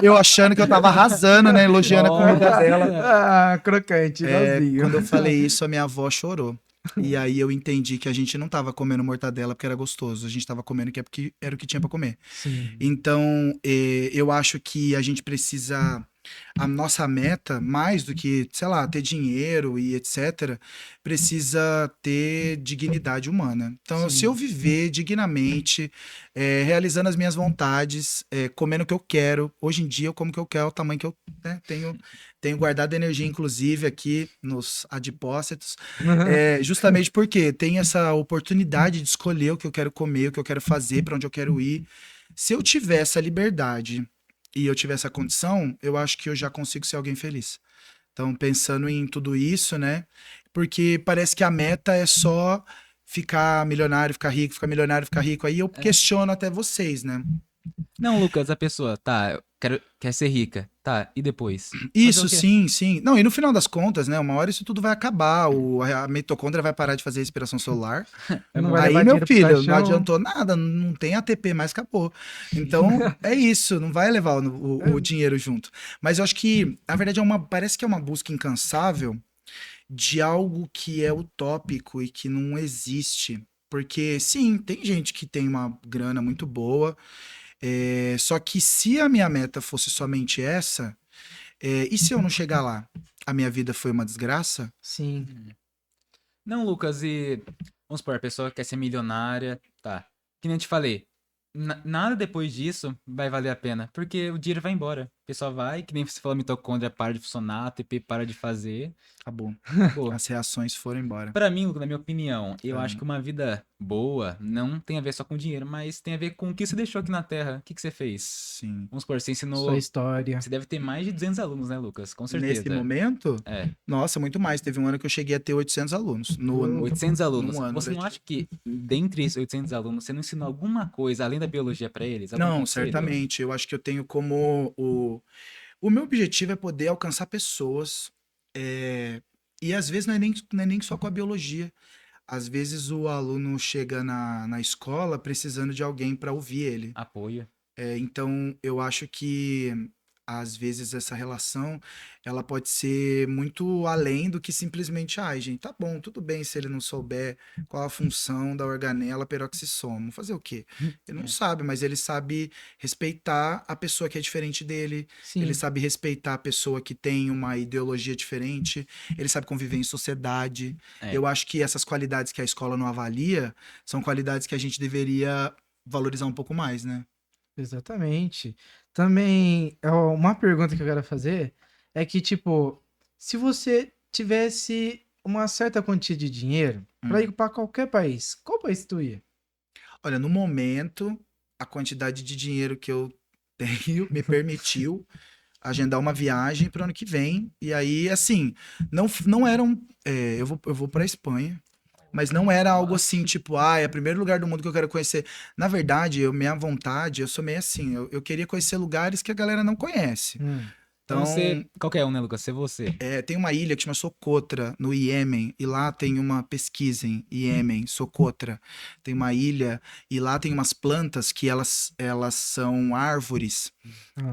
eu achando que eu tava arrasando, né? Elogiando a comida dela. Crocante, igualzinho. Quando eu falei isso, a minha avó chorou. E aí eu entendi que a gente não tava comendo mortadela porque era gostoso, a gente tava comendo que é porque era o que tinha pra comer. Sim. Então, eu acho que a gente precisa. A nossa meta, mais do que, sei lá, ter dinheiro e etc., precisa ter dignidade humana. Então, Sim. se eu viver dignamente, realizando as minhas vontades, comendo o que eu quero, hoje em dia eu como o que eu quero, o tamanho que eu tenho guardado energia, inclusive, aqui nos adipócitos, justamente porque tem essa oportunidade de escolher o que eu quero comer, o que eu quero fazer, para onde eu quero ir. Se eu tiver essa liberdade e eu tiver essa condição, eu acho que eu já consigo ser alguém feliz. Então, pensando em tudo isso, né? porque parece que a meta é só ficar milionário, ficar rico, ficar milionário, ficar rico. Aí eu questiono até vocês, né? Não, Lucas, a pessoa, tá, quer ser rica. Tá, e depois? Fazer o Isso, quê? sim, sim. Não, e no final das contas, né? Uma hora isso tudo vai acabar. A mitocôndria vai parar de fazer respiração celular. Não vai Aí, levar meu dinheiro pro filho, não caixão. adiantou nada, não tem ATP mais, acabou. Então, é isso, não vai levar o dinheiro junto. Mas eu acho que, na verdade, parece que é uma busca incansável de algo que é utópico e que não existe. Porque, sim, tem gente que tem uma grana muito boa, só que se a minha meta fosse somente essa, e se eu não chegar lá? A minha vida foi uma desgraça? Sim. Não, Lucas, e vamos supor, a pessoa quer ser milionária, tá. Que nem eu te falei, nada depois disso vai valer a pena, porque o dinheiro vai embora. A pessoa vai, que nem você falou, a mitocôndria para de funcionar, a ATP para de fazer, Acabou. acabou. As reações foram embora. Pra mim, Lucas, na minha opinião, eu É. acho que uma vida boa não tem a ver só com dinheiro, mas tem a ver com o que você deixou aqui na Terra, o que você fez. Sim. Vamos supor, você Sua ensinou, história. você deve ter mais de 200 alunos, né, Lucas? Com Nesse certeza. momento, É. nossa, muito mais. Teve um ano que eu cheguei a ter 800 alunos. No, 800 alunos. num ano Você não letivo. acha que, dentre esses 800 alunos, você não ensinou alguma coisa além da biologia pra eles? Algum Não, conselho? certamente. Eu acho que eu tenho como o meu objetivo é poder alcançar pessoas. E às vezes não é nem só com a biologia. Às vezes o aluno chega na escola precisando de alguém para ouvir ele. Apoio. Então, eu acho que às vezes essa relação ela pode ser muito além do que simplesmente, ai, gente, tá bom, tudo bem se ele não souber qual a função da organela peroxissomo. Fazer o quê? Ele não É. sabe, mas ele sabe respeitar a pessoa que é diferente dele, ele Sim. sabe respeitar a pessoa que tem uma ideologia diferente, ele sabe conviver em sociedade. É. Eu acho que essas qualidades que a escola não avalia são qualidades que a gente deveria valorizar um pouco mais, né? Exatamente. Também, uma pergunta que eu quero fazer é que, tipo, se você tivesse uma certa quantia de dinheiro para ir para qualquer país, qual país tu ia? Olha, no momento, a quantidade de dinheiro que eu tenho me permitiu agendar uma viagem para o ano que vem. E aí, assim, não eram. Eu vou para Espanha. Mas não era algo assim, tipo, é o primeiro lugar do mundo que eu quero conhecer. Na verdade, minha vontade, eu sou meio assim, eu queria conhecer lugares que a galera não conhece. Então Então, você, qualquer um, né, Lucas? Ser você. tem uma ilha que chama Socotra, no Iêmen, e lá tem uma pesquisa em Iêmen, Socotra. Tem uma ilha, e lá tem umas plantas que elas são árvores Ah,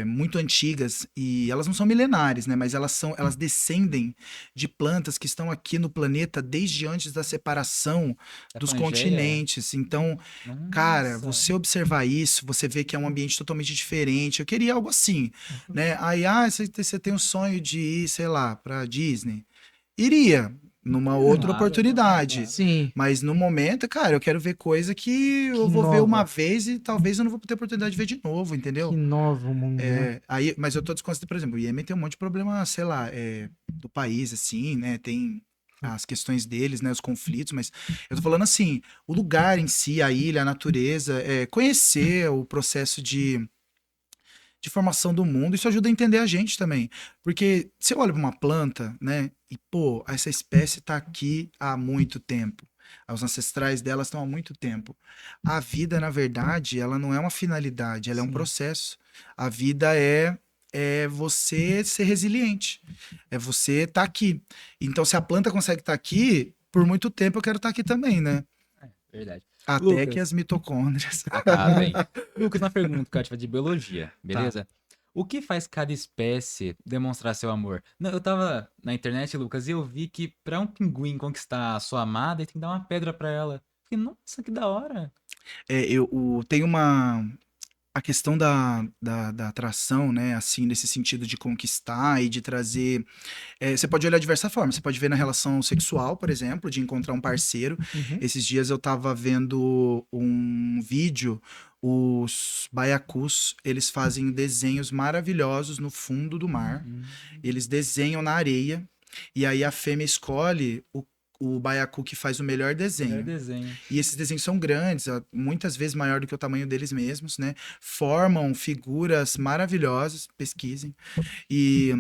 muito antigas, e elas não são milenares, né? Mas elas descendem de plantas que estão aqui no planeta desde antes da separação Da dos Pangeia? continentes. Então, cara, Nossa. você observar isso, você vê que é um ambiente totalmente diferente. Eu queria algo assim, né? Aí, você tem um sonho de ir, sei lá, pra Disney. Iria, numa outra Claro, oportunidade. claro. sim, Mas no momento, cara, eu quero ver coisa que eu que vou ver uma nova, vez e talvez eu não vou ter oportunidade de ver de novo, que entendeu? novo o mundo, né? Aí, mas eu tô desconsiderando, por exemplo, o Iêmen tem um monte de problema, sei lá, do país, assim, né? Tem as questões deles, né? Os conflitos, mas eu tô falando assim, o lugar em si, a ilha, a natureza, conhecer o processo de formação do mundo, isso ajuda a entender a gente também. Porque se eu olho para uma planta, né? E, pô, essa espécie tá aqui há muito tempo. Os ancestrais delas estão há muito tempo. A vida, na verdade, ela não é uma finalidade, ela é um Sim. processo. A vida é você ser resiliente. É você estar aqui. Então, se a planta consegue estar aqui, por muito tempo eu quero estar aqui também, né? Verdade. Até Lucas. que as mitocôndrias. Bem. Lucas, uma pergunta que eu ative de biologia, beleza? O que faz cada espécie demonstrar seu amor? Não, eu tava na internet, Lucas, e eu vi que pra um pinguim conquistar a sua amada, ele tem que dar uma pedra pra ela. Fiquei, nossa, que da hora. Tem a questão da atração, né? Assim, nesse sentido de conquistar e de trazer. Você pode olhar de diversas formas. Você pode ver na relação sexual, por exemplo, de encontrar um parceiro. Uhum. Esses dias eu tava vendo um vídeo. Os baiacus, eles fazem desenhos maravilhosos no fundo do mar. Eles desenham na areia. E aí a fêmea escolhe o baiacu que faz o melhor Melhor desenho. desenho. E esses desenhos são grandes, muitas vezes maior do que o tamanho deles mesmos, né? Formam figuras maravilhosas, pesquisem. E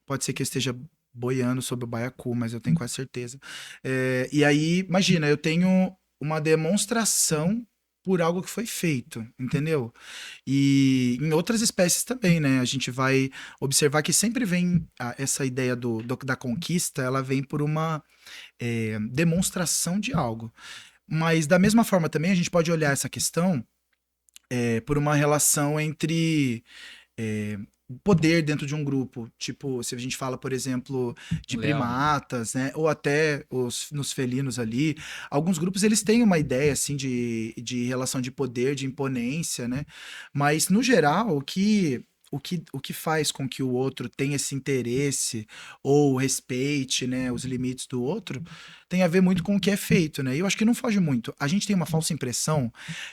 pode ser que eu esteja boiando sobre o baiacu, mas eu tenho quase certeza. E aí, imagina, eu tenho uma demonstração por algo que foi feito, entendeu? E em outras espécies também, né? A gente vai observar que sempre vem essa ideia da conquista, ela vem por uma demonstração de algo. Mas da mesma forma também a gente pode olhar essa questão por uma relação entre poder dentro de um grupo. Tipo, se a gente fala, por exemplo, de O leão. primatas, né? Ou até nos felinos ali. Alguns grupos, eles têm uma ideia, assim, de relação de poder, de imponência, né? Mas, no geral, o que faz com que o outro tenha esse interesse ou respeite, né, os limites do outro, tem a ver muito com o que é feito, né? E eu acho que não foge muito. A gente tem uma falsa impressão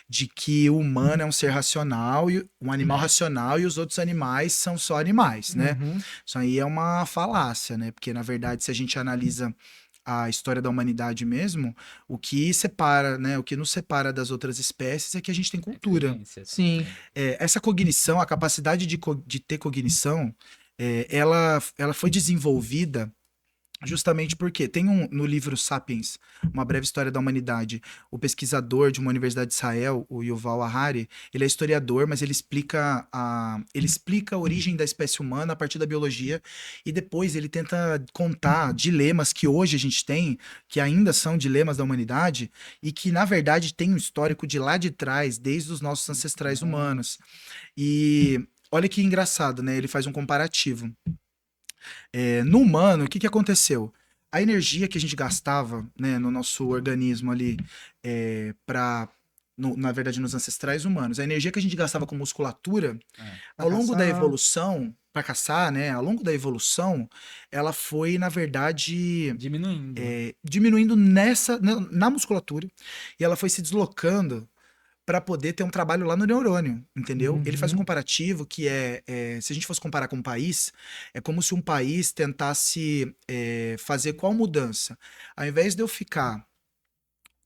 de que o humano é um ser racional, e um animal racional, e os outros animais são só animais, né? Uhum. Isso aí é uma falácia, né? Porque, na verdade, se a gente analisa a história da humanidade mesmo, o que separa, né? O que nos separa das outras espécies é que a gente tem cultura. Referências. Sim. Essa cognição, a capacidade de ter cognição, ela foi desenvolvida justamente porque tem no livro Sapiens, Uma Breve História da Humanidade, o pesquisador de uma universidade de Israel, o Yuval Harari, ele é historiador, mas ele explica a origem da espécie humana a partir da biologia e depois ele tenta contar dilemas que hoje a gente tem, que ainda são dilemas da humanidade e que na verdade tem um histórico de lá de trás, desde os nossos ancestrais humanos. E olha que engraçado, né? Ele faz um comparativo. No humano, o que que aconteceu? A energia que a gente gastava, né, no nosso organismo ali, na verdade, nos ancestrais humanos, a energia que a gente gastava com musculatura, É. ao longo da caçar. evolução, para caçar, né, ao longo da evolução, ela foi, na verdade, Diminuindo. diminuindo na musculatura, e ela foi se deslocando para poder ter um trabalho lá no neurônio, entendeu? Ele faz um Uhum. comparativo que se a gente fosse comparar com um país, é como se um país tentasse fazer qual mudança? Ao invés de eu ficar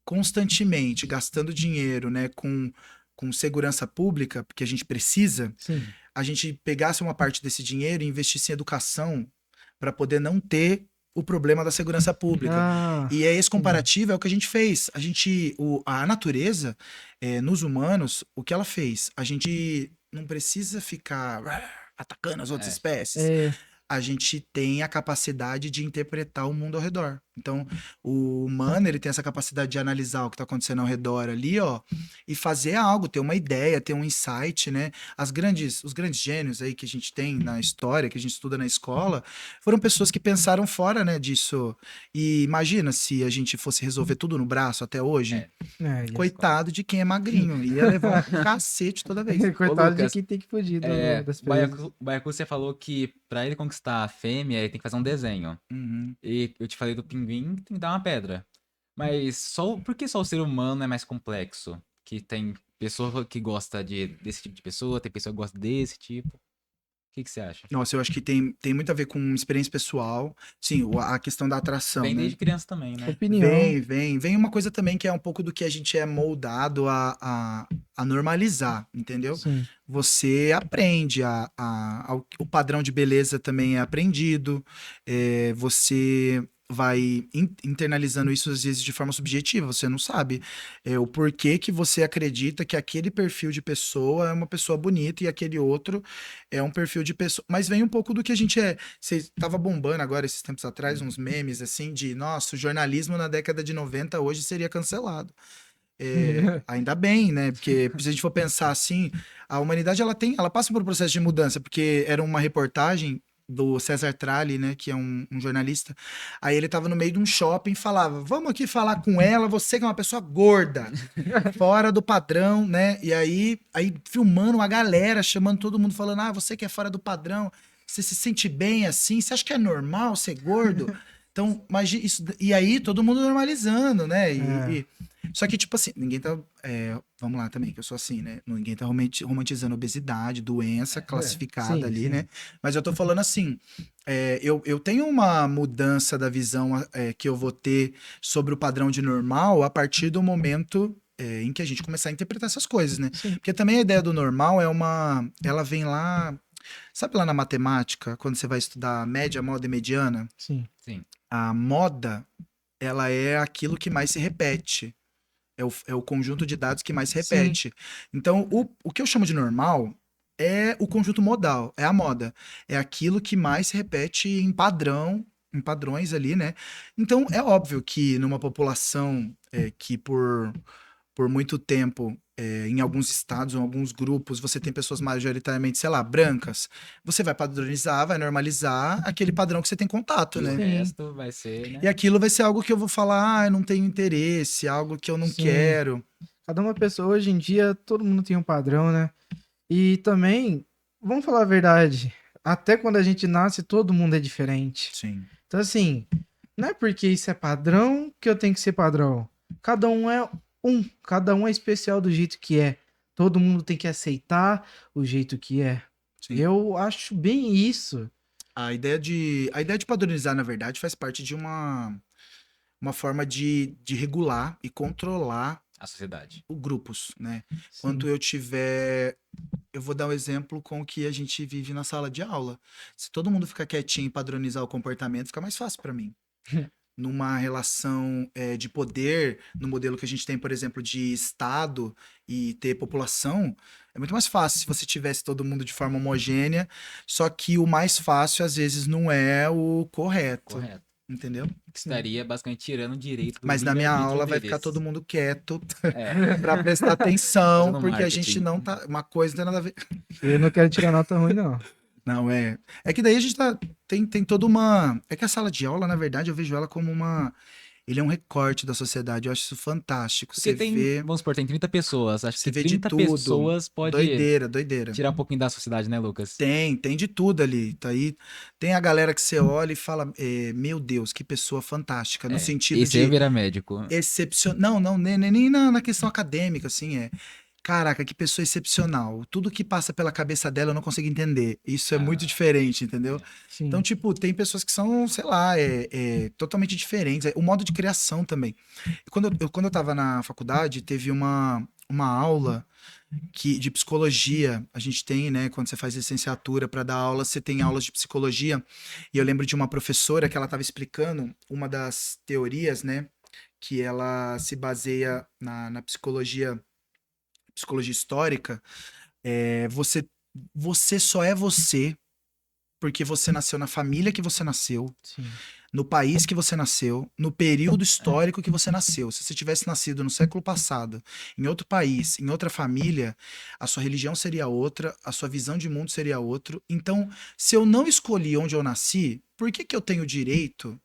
constantemente gastando dinheiro, né, com segurança pública, porque a gente precisa, Sim. a gente pegasse uma parte desse dinheiro e investisse em educação para poder não ter o problema da segurança pública. Ah, E esse entendi. comparativo é o que a gente fez. A natureza, nos humanos, o que ela fez? A gente não precisa ficar atacando as outras É. espécies. É, A gente tem a capacidade de interpretar o mundo ao redor. Então, o humano, ele tem essa capacidade de analisar o que está acontecendo ao redor ali, ó, e fazer algo, ter uma ideia, ter um insight, né? Os grandes gênios aí que a gente tem na história, que a gente estuda na escola, foram pessoas que pensaram fora, né, disso. E imagina se a gente fosse resolver tudo no braço até hoje. Coitado de quem é magrinho, ia levar um cacete toda vez. Coitado de Lucas, quem tem que fugir das o presas. Baiacu, você falou que pra ele conquistar a fêmea, ele tem que fazer um desenho. Uhum. E eu te falei do pinguim, tem que dar uma pedra. Mas por que só o ser humano é mais complexo? Que tem pessoa que gosta desse tipo de pessoa, tem pessoa que gosta desse tipo. O que você acha? Nossa, eu acho que tem muito a ver com experiência pessoal. Sim, a questão da atração, Vem né? desde criança também, né? Opinião. Vem uma coisa também que é um pouco do que a gente é moldado a normalizar, entendeu? Sim. Você aprende, o padrão de beleza também é aprendido, você vai internalizando isso às vezes de forma subjetiva, você não sabe o porquê que você acredita que aquele perfil de pessoa é uma pessoa bonita e aquele outro é um perfil de pessoa. Mas vem um pouco do que a gente é. Você estava bombando agora, esses tempos atrás, uns memes assim de, nossa, o jornalismo na década de 90 hoje seria cancelado. Ainda bem, né? Porque se a gente for pensar assim, a humanidade ela passa por um processo de mudança, porque era uma reportagem do César Tralli, né, que é um jornalista. Aí ele tava no meio de um shopping e falava: "Vamos aqui falar com ela, você que é uma pessoa gorda, fora do padrão, né?" E aí filmando a galera, chamando todo mundo falando: "Ah, você que é fora do padrão, você se sente bem assim? Você acha que é normal ser gordo?" Então, imagina isso, e aí todo mundo normalizando, né? Só que, tipo assim, ninguém tá. Vamos lá também, que eu sou assim, né? Ninguém tá romantizando obesidade, doença classificada Sim, ali, sim. né? Mas eu tô falando assim, eu tenho uma mudança da visão que eu vou ter sobre o padrão de normal a partir do momento em que a gente começar a interpretar essas coisas, né? Sim. Porque também a ideia do normal ela vem lá Sabe lá na matemática, quando você vai estudar média, moda e mediana, Sim. Sim. a moda, ela é aquilo que mais se repete. É o conjunto de dados que mais se Sim. repete. Então, o que eu chamo de normal é o conjunto modal, é a moda. É aquilo que mais se repete em padrão, em padrões ali, né? Então, é óbvio que numa população que por muito tempo, em alguns estados ou alguns grupos, você tem pessoas majoritariamente, sei lá, brancas, você vai padronizar, vai normalizar aquele padrão que você tem contato, E o né? Sim. resto vai ser, E né? aquilo vai ser algo que eu vou falar, eu não tenho interesse, algo que eu não Sim. quero. Cada uma pessoa, hoje em dia, todo mundo tem um padrão, né? E também, vamos falar a verdade, até quando a gente nasce, todo mundo é diferente. Sim. Então, assim, não é porque isso é padrão que eu tenho que ser padrão. Cada um é especial do jeito que é. Todo mundo tem que aceitar o jeito que é. Sim. Eu acho bem isso. A ideia de padronizar, na verdade, faz parte de uma forma de regular e controlar A sociedade. os grupos, né? Sim. Quando eu tiver. Eu vou dar um exemplo com o que a gente vive na sala de aula. Se todo mundo ficar quietinho e padronizar o comportamento, fica mais fácil para mim. Numa relação de poder, no modelo que a gente tem, por exemplo, de Estado e ter população, é muito mais fácil se você tivesse todo mundo de forma homogênea, só que o mais fácil, às vezes, não é o correto, Correto. entendeu? Que estaria basicamente tirando o direito do Mas na minha livre-arbítrio aula vai ficar deles. todo mundo quieto É, para prestar atenção, fazendo porque a marketing. gente não tá. Uma coisa não tem nada a ver. Eu não quero tirar nota ruim, não. Não, é. É que daí a gente tem toda uma. É que a sala de aula, na verdade, eu vejo ela como uma. Ele é um recorte da sociedade. Eu acho isso fantástico. Porque Você vê, vamos supor, tem 30 pessoas. Acho você que vê de 30 tudo. pessoas pode Doideira, doideira. tirar um pouquinho da sociedade, né, Lucas? Tem de tudo ali. Tá aí. Tem a galera que você olha e fala: meu Deus, que pessoa fantástica. No sentido Esse aí de vira médico. excepcional. Não, nem na questão acadêmica, assim, é. Caraca, que pessoa excepcional. Tudo que passa pela cabeça dela eu não consigo entender. Isso é muito diferente, entendeu? Sim. Então, tipo, tem pessoas que são, sei lá, totalmente diferentes. O modo de criação também. Quando eu tava na faculdade, teve uma aula de psicologia. A gente tem, né, quando você faz licenciatura para dar aula, você tem aulas de psicologia. E eu lembro de uma professora que ela tava explicando uma das teorias, né, que ela se baseia na psicologia histórica. Você só é você porque você nasceu na família que você nasceu, Sim. no país que você nasceu, no período histórico que você nasceu. Se você tivesse nascido no século passado, em outro país, em outra família, a sua religião seria outra, a sua visão de mundo seria outro. Então, se eu não escolhi onde eu nasci, por que eu tenho o direito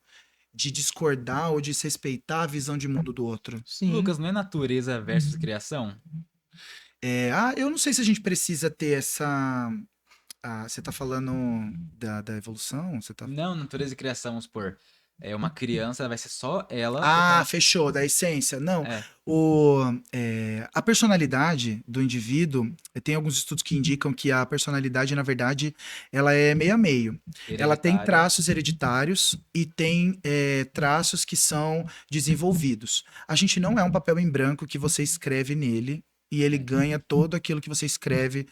de discordar ou desrespeitar a visão de mundo do outro? Sim. Lucas, não é natureza versus criação? Eu não sei se a gente precisa ter essa. Você tá falando da evolução? Você tá. Não, natureza e criação, vamos supor. É uma criança, vai ser só ela. por causa- Fechou, da essência. Não, É, a personalidade do indivíduo, tem alguns estudos que indicam que a personalidade, na verdade, ela é meio a meio. Ela tem hereditária. traços hereditários e tem traços que são desenvolvidos. A gente não é um papel em branco que você escreve nele e ele ganha todo aquilo que você escreve,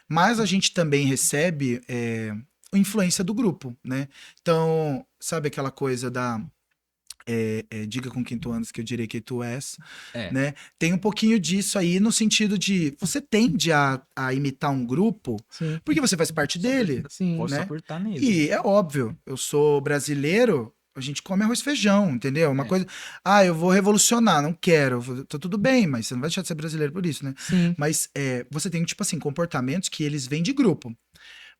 mas a gente também recebe influência do grupo, né? Então, sabe aquela coisa da diga com quem tu andas que eu direi que tu és, É, né? Tem um pouquinho disso aí no sentido de você tende a imitar um grupo Sim. porque você faz parte dele, Sim. pode né? só por estar nele. E é óbvio, eu sou brasileiro, a gente come arroz e feijão, entendeu? Uma É. coisa, eu vou revolucionar, não quero, tá tudo bem, mas você não vai deixar de ser brasileiro por isso, né? Sim. Mas você tem, tipo assim, comportamentos que eles vêm de grupo.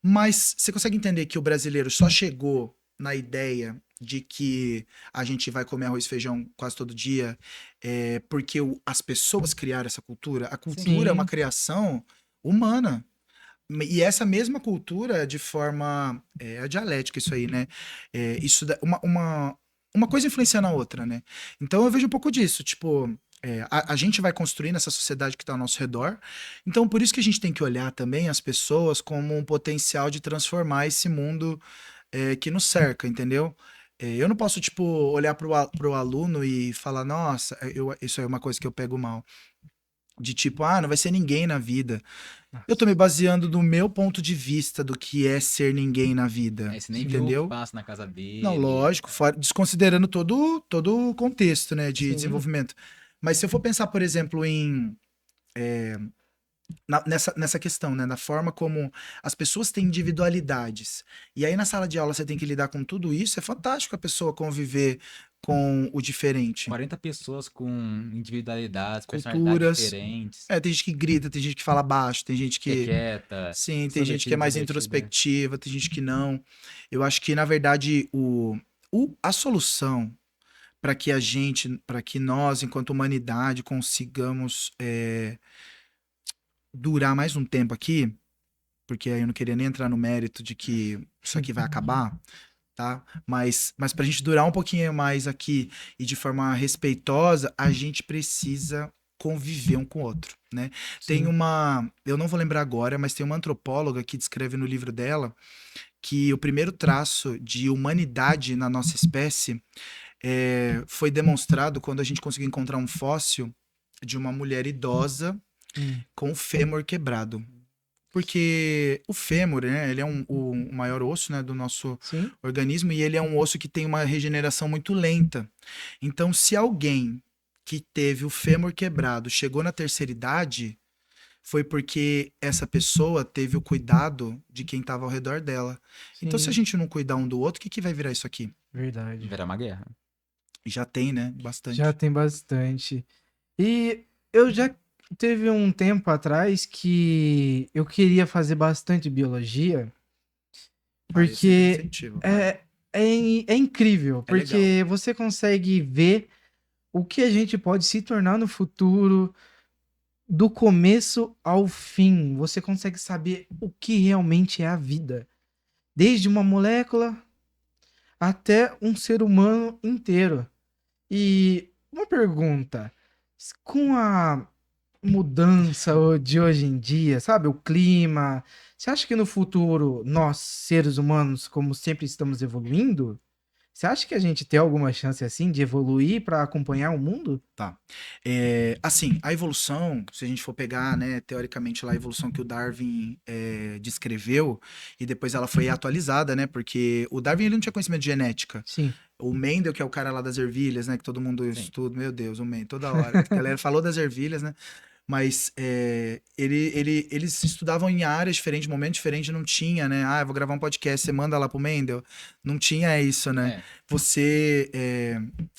Mas você consegue entender que o brasileiro só chegou na ideia de que a gente vai comer arroz e feijão quase todo dia porque as pessoas criaram essa cultura? A cultura é uma Sim. criação humana. E essa mesma cultura, de forma. É dialética, isso aí, né? Uma coisa influencia na outra, né? Então eu vejo um pouco disso. Tipo, a gente vai construindo essa sociedade que está ao nosso redor. Então, por isso que a gente tem que olhar também as pessoas como um potencial de transformar esse mundo que nos cerca, entendeu? Eu não posso, tipo, olhar pro aluno e falar, nossa, isso aí é uma coisa que eu pego mal. de tipo, não vai ser ninguém na vida. Eu tô me baseando no meu ponto de vista do que é ser ninguém na vida, Aí você nem viu o que entendeu? passa na casa Não, dele. lógico, desconsiderando todo o contexto, né, de Sim. desenvolvimento. Mas se eu for pensar, por exemplo, nessa questão, né, na forma como as pessoas têm individualidades, e aí na sala de aula você tem que lidar com tudo isso, é fantástico a pessoa conviver com o diferente. 40 pessoas com individualidades, personalidades Culturas. diferentes, Tem gente que grita, tem gente que fala baixo, tem gente que é que. quieta, Sim, tem gente que extrovertida, é mais introvertida. introspectiva, tem gente que não. Eu acho que, na verdade, a solução para que para que nós, enquanto humanidade, consigamos durar mais um tempo aqui, porque aí eu não queria nem entrar no mérito de que isso aqui vai acabar, tá? Mas para a gente durar um pouquinho mais aqui e de forma respeitosa, a gente precisa conviver um com o outro, né? Tem Sim. eu não vou lembrar agora, mas tem uma antropóloga que descreve no livro dela que o primeiro traço de humanidade na nossa espécie foi demonstrado quando a gente conseguiu encontrar um fóssil de uma mulher idosa Hum. com o fêmur quebrado. Porque o fêmur, né, ele é o maior osso, né, do nosso Sim. organismo e ele é um osso que tem uma regeneração muito lenta. Então, se alguém que teve o fêmur quebrado chegou na terceira idade, foi porque essa pessoa teve o cuidado de quem estava ao redor dela. Então, se a Sim. gente não cuidar um do outro, o que vai virar isso aqui? Verdade. Verá uma guerra. E já tem, né? Já Bastante. tem bastante. E eu já teve um tempo atrás que eu queria fazer bastante biologia, Eu sempre porque incentivo. é incrível, É legal. porque você consegue ver o que a gente pode se tornar no futuro, do começo ao fim. Você consegue saber o que realmente é a vida, desde uma molécula até um ser humano inteiro. E uma pergunta, com a mudança de hoje em dia, sabe, o clima, você acha que no futuro nós, seres humanos, como sempre estamos evoluindo, você acha que a gente tem alguma chance assim de evoluir para acompanhar o mundo? Tá. Assim, a evolução, se a gente for pegar, né, teoricamente lá a evolução que o Darwin descreveu, e depois ela foi atualizada, né, porque o Darwin ele não tinha conhecimento de genética. Sim. O Mendel, que é o cara lá das ervilhas, né, que todo mundo Sim. estuda, meu Deus, o Mendel, toda hora. A galera falou das ervilhas, né, mas eles estudavam em áreas diferentes, momentos diferentes, não tinha, né, eu vou gravar um podcast, você manda lá pro Mendel, não tinha isso, né. É, Você,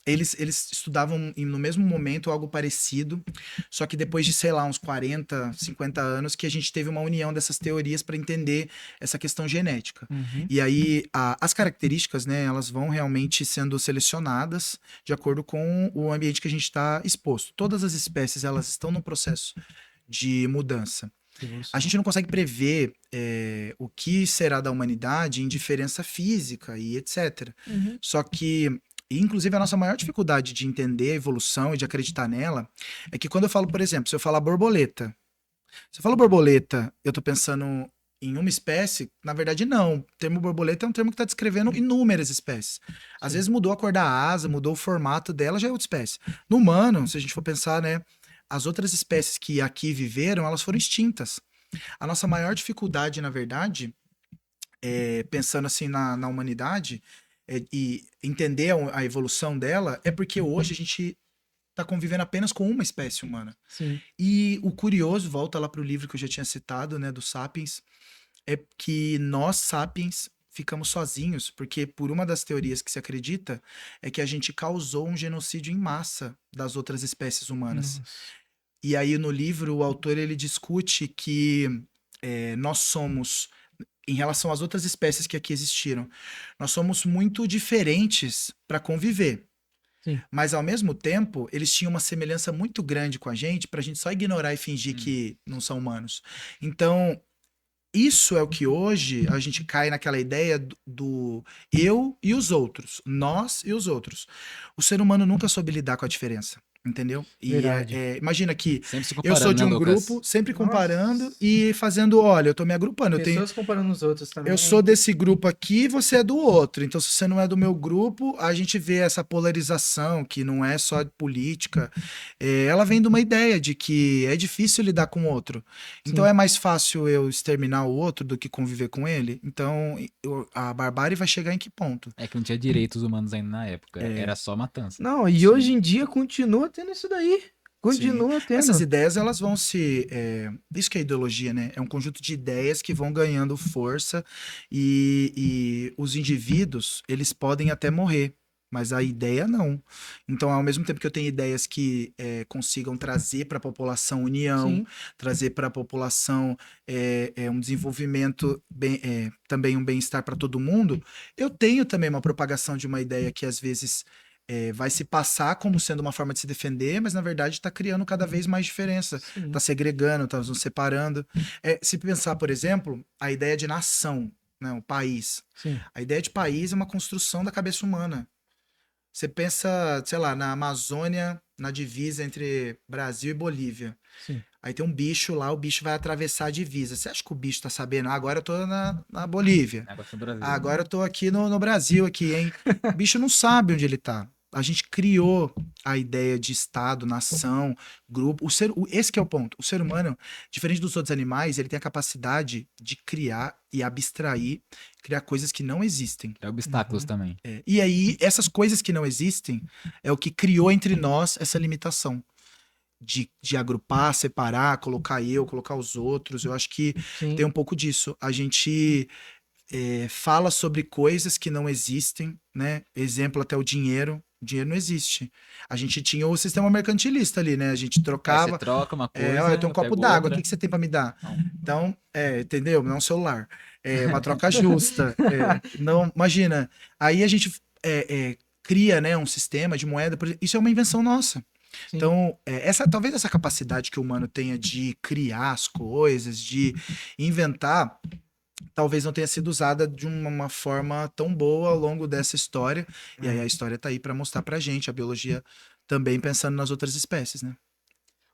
eles estudavam no mesmo momento algo parecido, só que depois de, sei lá, uns 40, 50 anos, que a gente teve uma união dessas teorias para entender essa questão genética. Uhum. E aí, as características, né, elas vão realmente sendo selecionadas de acordo com o ambiente que a gente está exposto. Todas as espécies, elas estão num processo de mudança. A gente não consegue prever o que será da humanidade em diferença física e etc. Uhum. Só que, inclusive, a nossa maior dificuldade de entender a evolução e de acreditar nela é que quando eu falo, por exemplo, se eu falar borboleta, se eu falo borboleta, eu tô pensando em uma espécie, na verdade não. O termo borboleta é um termo que está descrevendo inúmeras espécies. Às Sim. vezes mudou a cor da asa, mudou o formato dela, já é outra espécie. No humano, se a gente for pensar, né, as outras espécies que aqui viveram, elas foram extintas. A nossa maior dificuldade, na verdade, pensando assim na humanidade, e entender a evolução dela, é porque hoje a gente está convivendo apenas com uma espécie humana. Sim. E o curioso, volta lá para o livro que eu já tinha citado, né, do Sapiens, é que nós, Sapiens, ficamos sozinhos, porque por uma das teorias que se acredita é que a gente causou um genocídio em massa das outras espécies humanas. Nossa. E aí no livro o autor ele discute que nós somos, em relação às outras espécies que aqui existiram, nós somos muito diferentes para conviver. Sim. Mas ao mesmo tempo, eles tinham uma semelhança muito grande com a gente pra gente só ignorar e fingir que não são humanos. Então, isso é o que hoje a gente cai naquela ideia do eu e os outros, nós e os outros. O ser humano nunca soube lidar com a diferença. Entendeu? E Verdade. imagina que Sempre se eu sou comparando, de né, um Lucas? grupo, sempre Nossa. comparando e fazendo, olha, eu tô me agrupando, Pessoas comparando os outros também. eu sou desse grupo aqui, você é do outro. Então, se você não é do meu grupo, a gente vê essa polarização, que não é só de política. Ela vem de uma ideia de que é difícil lidar com o outro. Então, Sim. é mais fácil eu exterminar o outro do que conviver com ele. Então, a barbárie vai chegar em que ponto? É que não tinha direitos humanos ainda na época. Era só matança. Não, e Sim. hoje em dia continua tendo isso daí. Sim. Continua Essas tendo. ideias, elas vão se. Isso que é ideologia, né? É um conjunto de ideias que vão ganhando força e os indivíduos, eles podem até morrer, mas a ideia não. Então, ao mesmo tempo que eu tenho ideias que consigam trazer para a população união, Sim. trazer para a população um desenvolvimento, também um bem-estar para todo mundo, eu tenho também uma propagação de uma ideia que às vezes vai se passar como sendo uma forma de se defender, mas na verdade está criando cada vez mais diferença, Sim. está segregando, está nos separando. Se pensar, por exemplo, a ideia de nação, né, o país. Sim. A ideia de país é uma construção da cabeça humana. Você pensa, sei lá, na Amazônia, na divisa entre Brasil e Bolívia. Sim. Aí tem um bicho lá, o bicho vai atravessar a divisa. Você acha que o bicho tá sabendo? Agora eu tô na Bolívia. Negócio no Brasil. Agora eu tô aqui no Brasil, aqui, hein? O bicho não sabe onde ele tá. A gente criou a ideia de Estado, nação, grupo. Esse que é o ponto. O ser humano, diferente dos outros animais, ele tem a capacidade de criar e abstrair, criar coisas que não existem. É obstáculos Uhum. também. E aí, essas coisas que não existem é o que criou entre nós essa limitação. De agrupar, separar, colocar eu, colocar os outros. Eu acho que Sim. tem um pouco disso. A gente fala sobre coisas que não existem, né? Exemplo, até o dinheiro. O dinheiro não existe. A gente tinha o sistema mercantilista ali, né? A gente Aí trocava. você troca uma coisa, Ó, eu tenho um copo pego d'água, o outra. que que você tem pra me dar? Não. Então, entendeu? Não é um celular. É uma troca justa. Não, imagina. Aí a gente cria, né, um sistema de moeda. Isso é uma invenção nossa. Sim. Então, talvez essa capacidade que o humano tenha de criar as coisas, de inventar, talvez não tenha sido usada de uma forma tão boa ao longo dessa história. E aí a história tá aí para mostrar pra gente, a biologia também pensando nas outras espécies, né?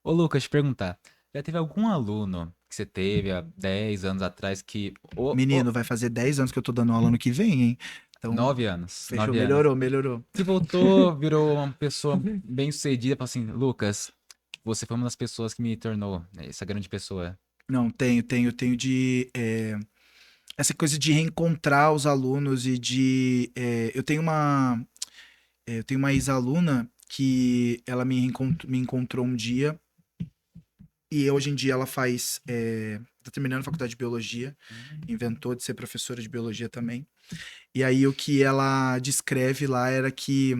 Ô, Lucas, te perguntar. Já teve algum aluno que você teve há 10 anos atrás que... Menino, vai fazer 10 anos que eu tô dando aula ano que vem, hein? Então, 9 anos. fechou, 9 anos. melhorou. Que voltou, virou uma pessoa bem sucedida, falou assim, Lucas, você foi uma das pessoas que me tornou essa grande pessoa. Não, tenho de... essa coisa de reencontrar os alunos e de... eu tenho uma ex-aluna que ela me encontrou um dia e hoje em dia ela tá terminando a faculdade de biologia, inventou de ser professora de biologia também. E aí o que ela descreve lá era que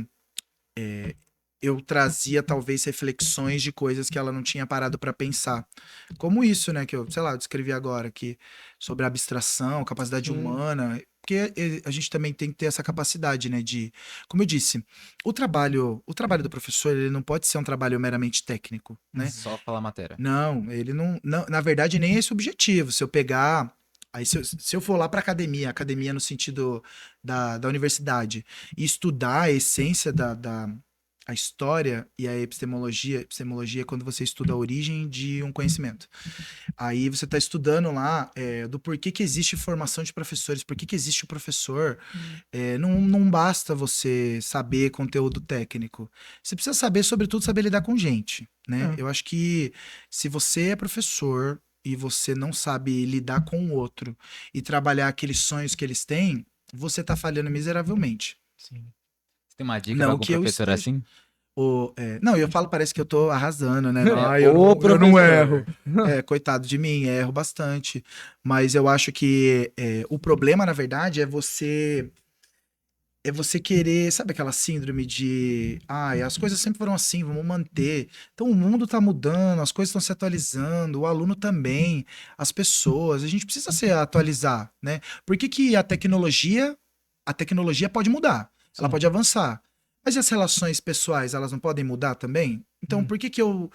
eu trazia talvez reflexões de coisas que ela não tinha parado para pensar. Como isso, né, que eu, sei lá, eu descrevi agora aqui sobre a abstração, capacidade Sim. humana, porque a gente também tem que ter essa capacidade, né, de, como eu disse, o trabalho do professor, ele não pode ser um trabalho meramente técnico, né? Só falar matéria. Não, ele não, na verdade nem é esse o objetivo. Se eu pegar, aí se eu for lá para academia no sentido da universidade, e estudar a essência a história e a epistemologia é quando você estuda a origem de um conhecimento. Aí você está estudando lá do porquê que existe formação de professores, por que existe o professor. Não basta você saber conteúdo técnico. Você precisa saber, sobretudo, saber lidar com gente, né? Eu acho que se você é professor e você não sabe lidar com o outro e trabalhar aqueles sonhos que eles têm, você está falhando miseravelmente. Sim. Você tem uma dica Não pra algum que eu professor esteja- assim? Não, eu falo, parece que eu tô arrasando, né? É, Eu ô, eu não professor. erro. Coitado de mim, erro bastante. Mas eu acho que o problema, na verdade, é você querer, sabe aquela síndrome de, as coisas sempre foram assim, vamos manter. Então o mundo tá mudando, as coisas estão se atualizando, o aluno também, as pessoas, a gente precisa se atualizar, né? Por que que a tecnologia pode mudar, ela Sim. pode avançar. Mas e as relações pessoais, elas não podem mudar também? Então, por que que eu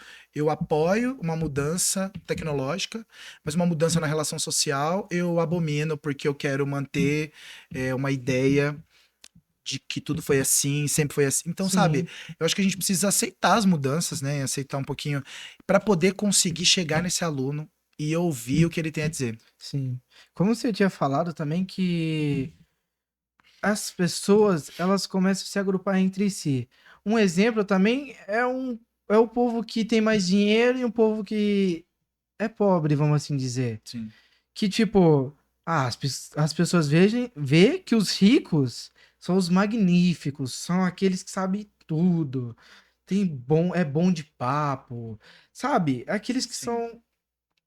apoio uma mudança tecnológica, mas uma mudança na relação social eu abomino porque eu quero manter uma ideia de que tudo foi assim, sempre foi assim. Então, Sim, sabe, eu acho que a gente precisa aceitar as mudanças, né? Aceitar um pouquinho para poder conseguir chegar nesse aluno e ouvir o que ele tem a dizer. sim. Como você tinha falado também que as pessoas, elas começam a se agrupar entre si. Um exemplo também é o povo que tem mais dinheiro e um povo que é pobre, vamos assim dizer. Sim. Que tipo, as pessoas vê que os ricos são os magníficos, são aqueles que sabem tudo. É bom de papo, sabe? Aqueles que Sim. são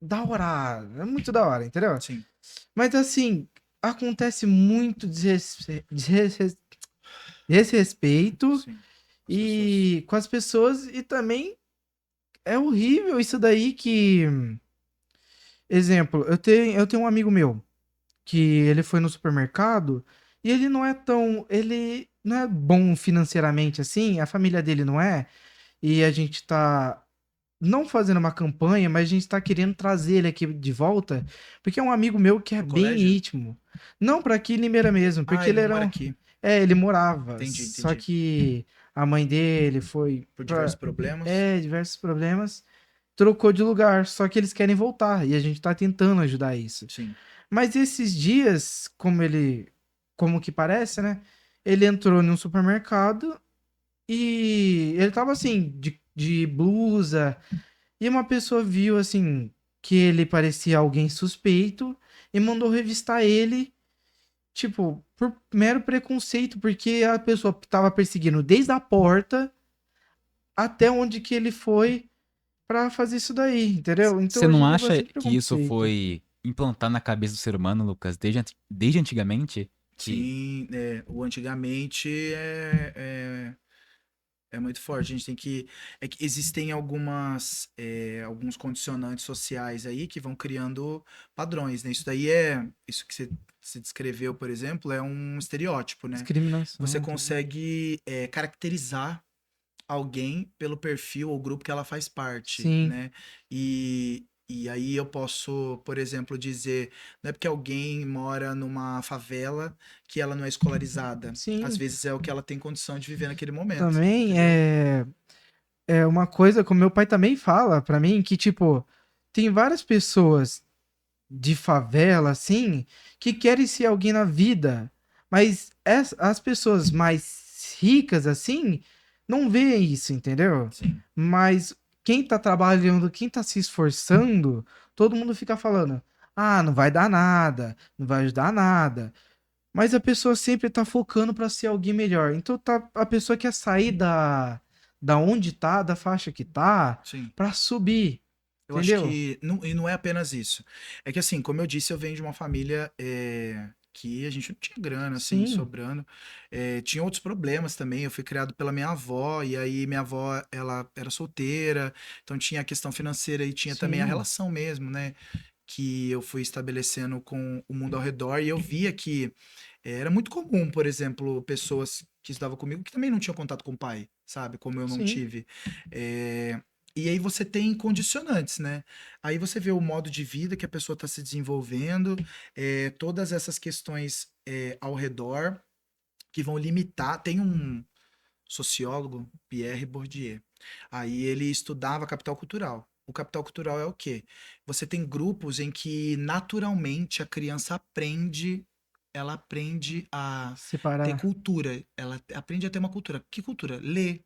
da hora, é muito da hora, entendeu? Sim. Mas assim, acontece muito desrespeito Sim. As pessoas. e com as pessoas e também é horrível isso daí que, exemplo, eu tenho um amigo meu que ele foi no supermercado e ele não é bom financeiramente assim, a família dele não é, e a gente tá não fazendo uma campanha, mas a gente tá querendo trazer ele aqui de volta, porque é um amigo meu que é Pro bem colégio? íntimo. Não pra aqui em Limeira mesmo, Ah, porque ele ele não era mora um... aqui. ele morava, Entendi, só entendi. que a mãe dele foi Por diversos pra... problemas. diversos problemas, trocou de lugar, só que eles querem voltar e a gente tá tentando ajudar isso. Sim. Mas esses dias, como que parece, né? Ele entrou num supermercado e ele tava assim, de blusa, e uma pessoa viu assim que ele parecia alguém suspeito e mandou revistar ele, tipo, por mero preconceito, porque a pessoa tava perseguindo desde a porta até onde que ele foi pra fazer isso daí, entendeu? Então Você hoje não em dia é acha bastante que isso preconceito. foi implantado na cabeça do ser humano, Lucas, desde antigamente? Que Sim, o antigamente é muito forte. A gente tem que. É que existem alguns condicionantes sociais aí que vão criando padrões, né? Isso daí é. Isso que você se descreveu, por exemplo, é um estereótipo, né? Você Discriminação, tudo. consegue caracterizar alguém pelo perfil ou grupo que ela faz parte, Sim, né? E aí eu posso, por exemplo, dizer, não é porque alguém mora numa favela que ela não é escolarizada. Às sim. vezes é o que ela tem condição de viver naquele momento, Também entendeu? é uma coisa que o meu pai também fala pra mim que tipo tem várias pessoas de favela assim que querem ser alguém na vida, mas as pessoas mais ricas assim não veem isso, entendeu? Sim, Mas quem tá trabalhando, quem tá se esforçando, todo mundo fica falando: "Ah, não vai dar nada, não vai ajudar nada". Mas a pessoa sempre tá focando pra ser alguém melhor. Então a pessoa quer sair da onde tá, da faixa que tá, sim. pra subir, Eu acho entendeu? que e não é apenas isso. É que assim, como eu disse, eu venho de uma família que a gente não tinha grana, assim, Sim, sobrando. Tinha outros problemas também. Eu fui criado pela minha avó, e aí minha avó, ela era solteira, então tinha a questão financeira e tinha também a sim, relação mesmo, né? Que eu fui estabelecendo com o mundo ao redor, e eu via que era muito comum, por exemplo, pessoas que estudavam comigo que também não tinham contato com o pai, sabe? Como eu não sim, tive. É, E aí você tem condicionantes, né? Aí você vê o modo de vida que a pessoa está se desenvolvendo, todas essas questões ao redor que vão limitar. Tem um sociólogo, Pierre Bourdieu. Aí ele estudava capital cultural. O capital cultural é o quê? Você tem grupos em que naturalmente a criança ela aprende a ter separar. cultura, ela aprende a ter uma cultura. Que cultura? Ler,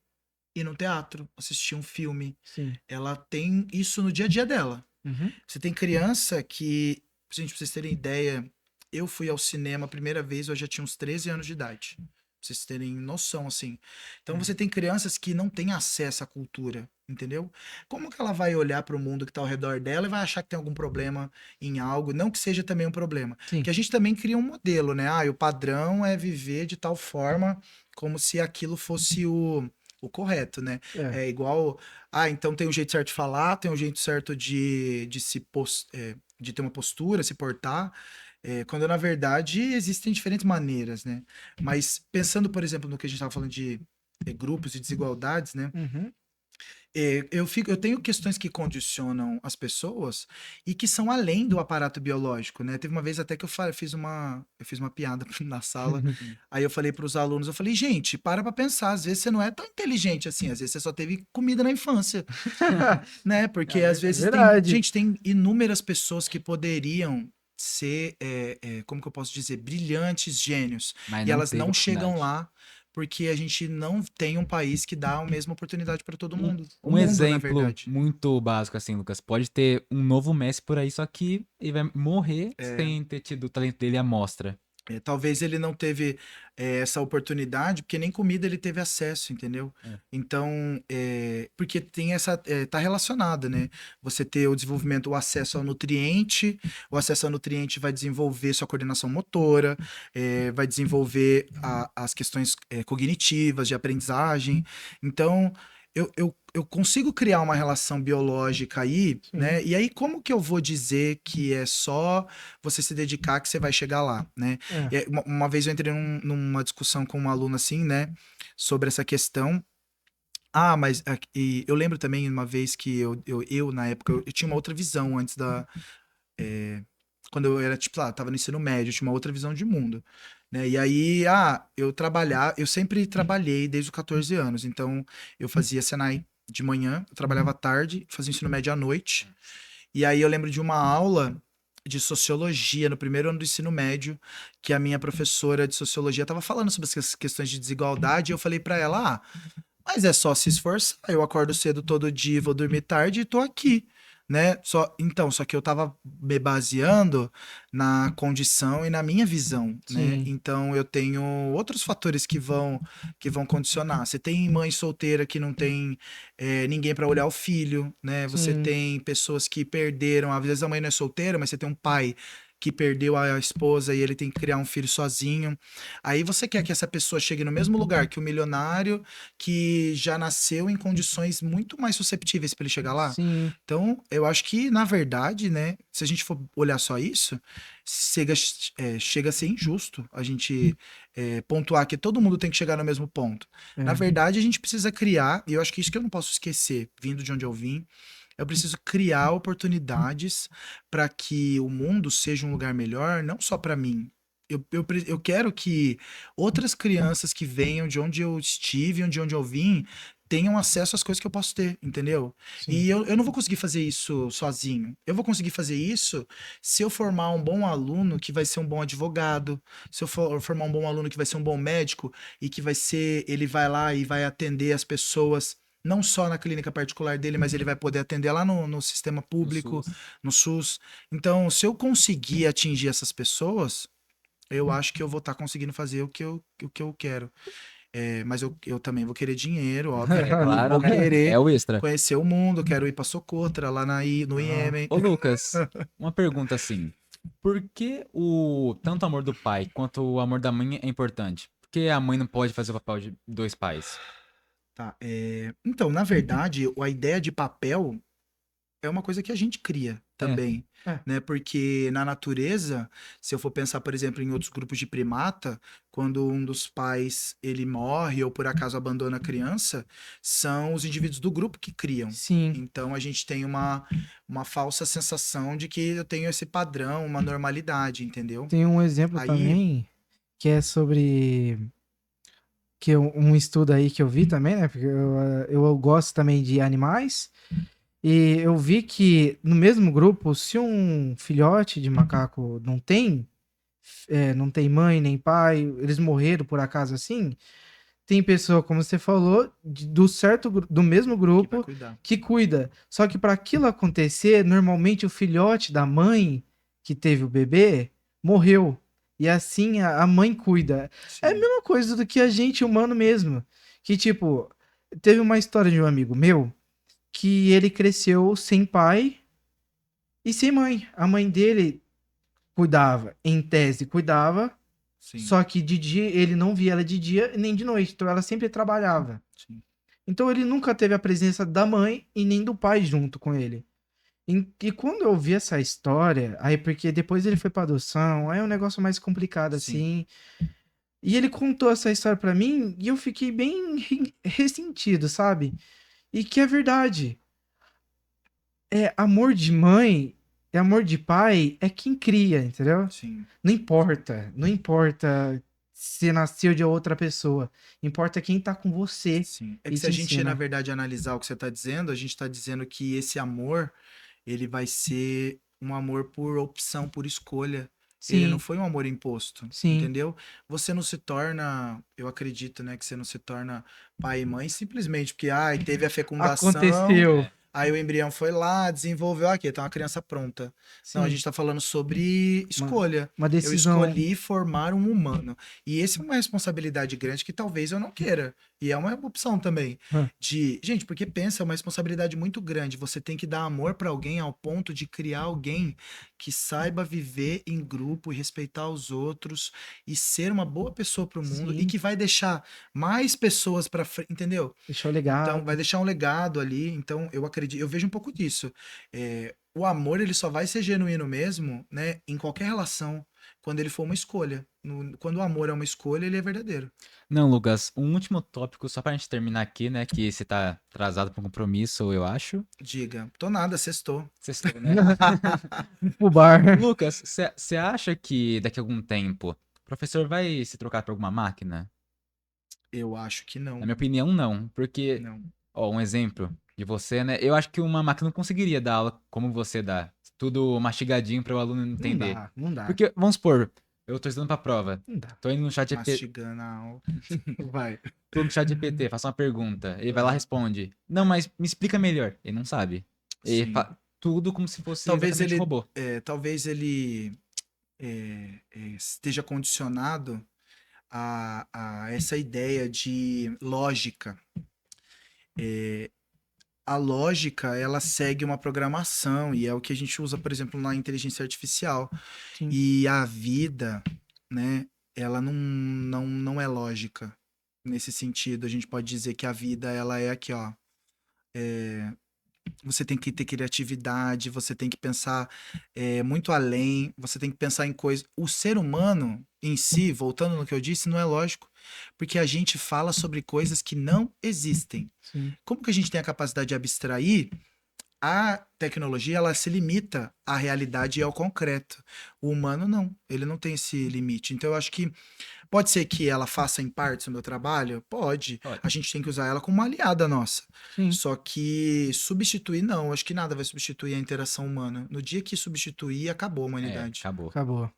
ir no teatro, assistir um filme. Sim. Ela tem isso no dia a dia dela. Uhum. Você tem criança que, gente, pra vocês terem ideia, eu fui ao cinema a primeira vez, eu já tinha uns 13 anos de idade. Pra vocês terem noção, assim. Então você tem crianças que não têm acesso à cultura, entendeu? Como que ela vai olhar para o mundo que está ao redor dela e vai achar que tem algum problema em algo? Não que seja também um problema. Sim. Que a gente também cria um modelo, né? Ah, e o padrão é viver de tal forma como se aquilo fosse o correto, né? É. É igual. Ah, então tem um jeito certo de falar, tem um jeito certo de ter uma postura, se portar. Quando na verdade existem diferentes maneiras, né? Mas pensando, por exemplo, no que a gente estava falando de grupos e desigualdades, né? Uhum. Eu tenho questões que condicionam as pessoas e que são além do aparato biológico, né? Teve uma vez até que eu fiz uma piada na sala, aí eu falei para os alunos, eu falei, gente, para pensar, às vezes você não é tão inteligente assim, às vezes você só teve comida na infância, né? Porque às É vezes verdade. tem inúmeras pessoas que poderiam ser, como que eu posso dizer, brilhantes gênios, Mas e não elas teve não chegam oportunidade. lá porque a gente não tem um país que dá a mesma oportunidade para todo Um, mundo. O um mundo, na exemplo verdade. muito básico, assim, Lucas. Pode ter um novo Messi por aí, só que ele vai morrer É, sem ter tido o talento dele à mostra. talvez ele não teve essa oportunidade, porque nem comida ele teve acesso, entendeu? É. Então, porque tem tá relacionado, né? Você ter o desenvolvimento, o acesso ao nutriente vai desenvolver sua coordenação motora, vai desenvolver as questões cognitivas, de aprendizagem. Então, eu consigo criar uma relação biológica aí, Sim. né? E aí, como que eu vou dizer que é só você se dedicar que você vai chegar lá, né? É. E aí, uma vez eu entrei numa discussão com um aluno assim, né, sobre essa questão. Ah, mas e eu lembro também uma vez que na época, eu tinha uma outra visão antes quando eu era, tipo, lá, tava no ensino médio, eu tinha uma outra visão de mundo, né? E aí, eu sempre trabalhei desde os 14 anos, então eu fazia Senai de manhã, eu trabalhava à tarde, fazia ensino médio à noite. E aí eu lembro de uma aula de sociologia no primeiro ano do ensino médio, que a minha professora de sociologia estava falando sobre essas questões de desigualdade, e eu falei para ela: mas é só se esforçar. Eu acordo cedo todo dia, vou dormir tarde e tô aqui, né? Só que eu tava me baseando na condição e na minha visão, né? Sim. Então eu tenho outros fatores que vão condicionar. Você tem mãe solteira que não tem ninguém para olhar o filho, né? Você Sim. tem pessoas que perderam, às vezes a mãe não é solteira, mas você tem um pai que perdeu a esposa e ele tem que criar um filho sozinho. Aí você quer que essa pessoa chegue no mesmo lugar que o milionário que já nasceu em condições muito mais susceptíveis para ele chegar lá. Sim. Então, eu acho que, na verdade, né, se a gente for olhar só isso, chega a ser injusto a gente pontuar que todo mundo tem que chegar no mesmo ponto. Na É. verdade, a gente precisa criar, e eu acho que isso que eu não posso esquecer, vindo de onde eu vim, eu preciso criar oportunidades para que o mundo seja um lugar melhor, não só para mim. Eu quero que outras crianças que venham de onde eu estive, de onde eu vim, tenham acesso às coisas que eu posso ter, entendeu? Sim. E eu não vou conseguir fazer isso sozinho. Eu vou conseguir fazer isso se eu formar um bom aluno que vai ser um bom advogado, se eu formar um bom aluno que vai ser um bom médico e que ele vai lá e vai atender as pessoas. Não só na clínica particular dele, mas ele vai poder atender lá no sistema No público, SUS. no SUS. Então, se eu conseguir atingir essas pessoas, eu acho que eu vou estar conseguindo fazer o que eu quero. Mas eu também vou querer dinheiro, óbvio. É claro, Vou né? É querer o extra. conhecer o mundo, quero ir para Socotra, lá no Ah, Iêmen. Ô, Lucas, uma pergunta assim. Por que tanto o amor do pai quanto o amor da mãe é importante? Por que a mãe não pode fazer o papel de dois pais? Tá, então, na verdade, a ideia de papel é uma coisa que a gente cria É, também, é. né? Porque na natureza, se eu for pensar, por exemplo, em outros grupos de primata, quando um dos pais ele morre ou por acaso abandona a criança, são os indivíduos do grupo que criam. Sim. Então a gente tem uma falsa sensação de que eu tenho esse padrão, uma normalidade, entendeu? Tem um exemplo Aí, também que é sobre um estudo aí que eu vi também, né? Porque eu gosto também de animais. E eu vi que no mesmo grupo, se um filhote de macaco não tem mãe nem pai, eles morreram por acaso assim, tem pessoa, como você falou, do mesmo que vai grupo cuidar. que cuida. Só que para aquilo acontecer, normalmente o filhote da mãe que teve o bebê morreu. E assim a mãe cuida. É a Sim, mesma coisa do que a gente humano mesmo. Que tipo, teve uma história de um amigo meu que ele cresceu sem pai e sem mãe. A mãe dele cuidava, em tese cuidava, sim, só que de dia ele não via ela de dia nem de noite, então ela sempre trabalhava. sim. Então ele nunca teve a presença da mãe e nem do pai junto com ele. E quando eu vi essa história, aí porque depois ele foi pra adoção, aí é um negócio mais complicado Sim. assim. E ele contou essa história pra mim e eu fiquei bem ressentido, sabe? E que é verdade. É amor de mãe, é amor de pai, é quem cria, entendeu? Sim, Não importa se nasceu de outra pessoa. Importa quem tá com você sim. É que e se a te gente, na ensina. verdade, analisar o que você está dizendo, a gente está dizendo que esse amor, ele vai ser um amor por opção, por escolha. Ele não Sim, foi um amor imposto, sim. entendeu? Você não se torna, eu acredito, né, que você não se torna pai e mãe simplesmente porque, ai, teve a fecundação, Aconteceu. É. aí o embrião foi lá, desenvolveu, aqui, tá uma criança pronta. Não, a gente Sim. tá falando sobre Uma, escolha. uma Eu decisão. escolhi formar um humano. E essa é uma responsabilidade grande que talvez eu não queira. E é uma opção também. Hã, De, gente, porque pensa, é uma responsabilidade muito grande. Você tem que dar amor pra alguém ao ponto de criar alguém que saiba viver em grupo e respeitar os outros e ser uma boa pessoa pro mundo e sim. que vai deixar mais pessoas pra frente, entendeu? Deixou Então, vai legado. deixar um legado ali. Então, eu acredito, eu vejo um pouco disso. O amor, ele só vai ser genuíno mesmo, né, em qualquer relação, quando ele for uma escolha. Quando o amor é uma escolha, ele é verdadeiro. Não, Lucas, um último tópico só pra gente terminar aqui, né? Que você tá atrasado pra um compromisso, eu acho. Diga, tô nada, sextou. Sextou, né? Pro bar. Lucas, você acha que daqui a algum tempo o professor vai se trocar por alguma máquina? Eu acho que Na não. minha opinião, não. Porque, Não. ó, um exemplo de você, né? Eu acho que uma máquina não conseguiria dar aula como você dá. Tudo mastigadinho para o aluno Não entender. dá, não dá, Porque, vamos supor, eu tô estudando pra prova. não dá. Tô indo no chat GPT, Mastigando a aula. Vai. tô no chat GPT, faço uma pergunta. Ele vai lá e Aham. responde. Não, mas me explica melhor. Ele não sabe. Ele Sim. fa tudo como se fosse Talvez exatamente ele, robô. talvez ele esteja condicionado a essa ideia de lógica. A lógica, ela segue uma programação e é o que a gente usa, por exemplo, na inteligência artificial. Sim, E a vida, né, ela não é lógica. Nesse sentido, a gente pode dizer que a vida, ela é aqui, ó. Você tem que ter criatividade, você tem que pensar muito além, você tem que pensar em coisas. O ser humano em si, voltando no que eu disse, não é lógico, porque a gente fala sobre coisas que não existem. sim. Como que a gente tem a capacidade de abstrair? A tecnologia, ela se limita à realidade e ao concreto. O humano não, ele não tem esse limite. Então eu acho que pode ser que ela faça em partes o meu trabalho, pode. Olha, A gente tem que usar ela como uma aliada nossa. Sim. Só que substituir não, acho que nada vai substituir a interação humana. No dia que substituir, acabou a humanidade. acabou. Acabou.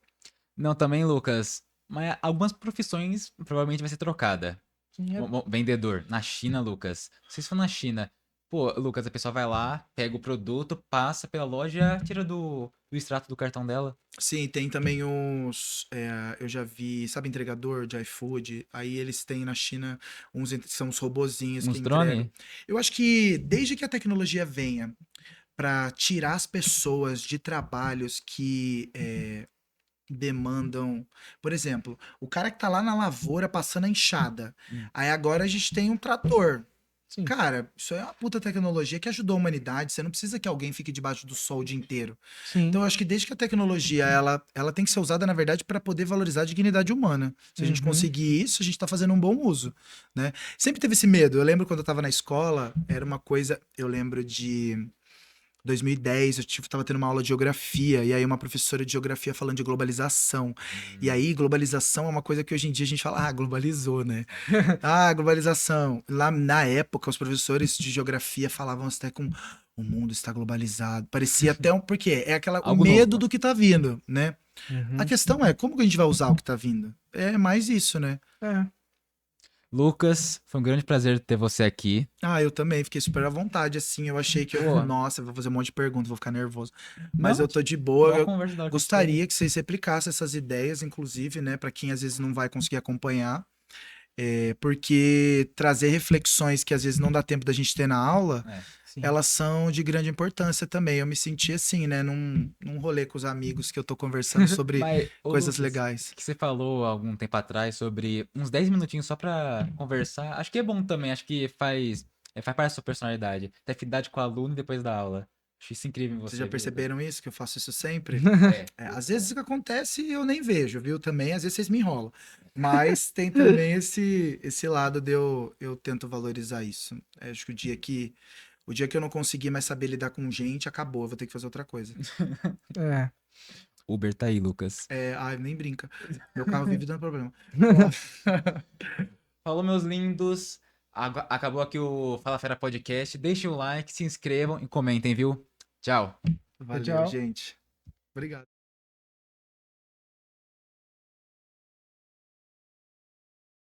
Não, também, Lucas, mas algumas profissões provavelmente vai ser trocada. Sim, Vendedor. Na China, Lucas. Se for na China, pô, Lucas, a pessoa vai lá, pega o produto, passa pela loja, tira do extrato do cartão dela. Sim, tem também eu já vi, sabe, entregador de iFood? Aí eles têm na China são os robozinhos que Uns entregam. drone? Eu acho que desde que a tecnologia venha para tirar as pessoas de trabalhos que demandam. Por exemplo, o cara que tá lá na lavoura passando a enxada. Hum. Aí agora a gente tem um trator. sim. Cara, isso é uma puta tecnologia que ajudou a humanidade. Você não precisa que alguém fique debaixo do sol o dia inteiro. Sim. Então, eu acho que desde que a tecnologia ela tem que ser usada, na verdade, para poder valorizar a dignidade humana. Se a gente Uhum. conseguir isso, a gente tá fazendo um bom uso, né? Sempre teve esse medo. Eu lembro quando eu tava na escola, era uma coisa. Eu lembro de 2010, tava tendo uma aula de geografia, e aí uma professora de geografia falando de globalização. E aí, globalização é uma coisa que hoje em dia a gente fala, globalizou, né? Ah, globalização. Lá na época, os professores de geografia falavam até com o mundo está globalizado. Parecia até um. Porque é o Algo medo novo. do que tá vindo, né? A Uhum. questão é como que a gente vai usar o que tá vindo? É mais isso, né? É. Lucas, foi um grande prazer ter você aqui. Ah, eu também fiquei super à vontade, assim. Eu achei que Pô, nossa, eu vou fazer um monte de perguntas, vou ficar nervoso. Mas não, eu tô de boa. igual Eu conversa da hora que a gente teve. gostaria que vocês replicassem essas ideias, inclusive, né, para quem às vezes não vai conseguir acompanhar. Porque trazer reflexões que às vezes não dá tempo da gente ter na aula, É. Sim. elas são de grande importância também. Eu me senti assim, né, num rolê com os amigos que eu tô conversando sobre Mas, ô coisas Lucas, legais. que você falou algum tempo atrás sobre uns 10 minutinhos só pra conversar, acho que é bom também, acho que faz parte da sua personalidade, ter afinidade com o aluno depois da aula. Acho isso incrível em você. Vocês já viu, perceberam isso? Que eu faço isso sempre? Lucas? É. Às vezes o que acontece eu nem vejo, viu? Também, às vezes vocês me enrolam. Mas tem também esse lado de eu tento valorizar isso. Acho que o dia que eu não conseguir mais saber lidar com gente, acabou, eu vou ter que fazer outra coisa. É. Uber tá aí, Lucas. Ai, nem brinca. Meu carro vive dando problema. Falou, meus lindos. Acabou aqui o Fala Fera Podcast. Deixem o like, se inscrevam e comentem, viu? Tchau. Valeu, Tchau. gente. Obrigado.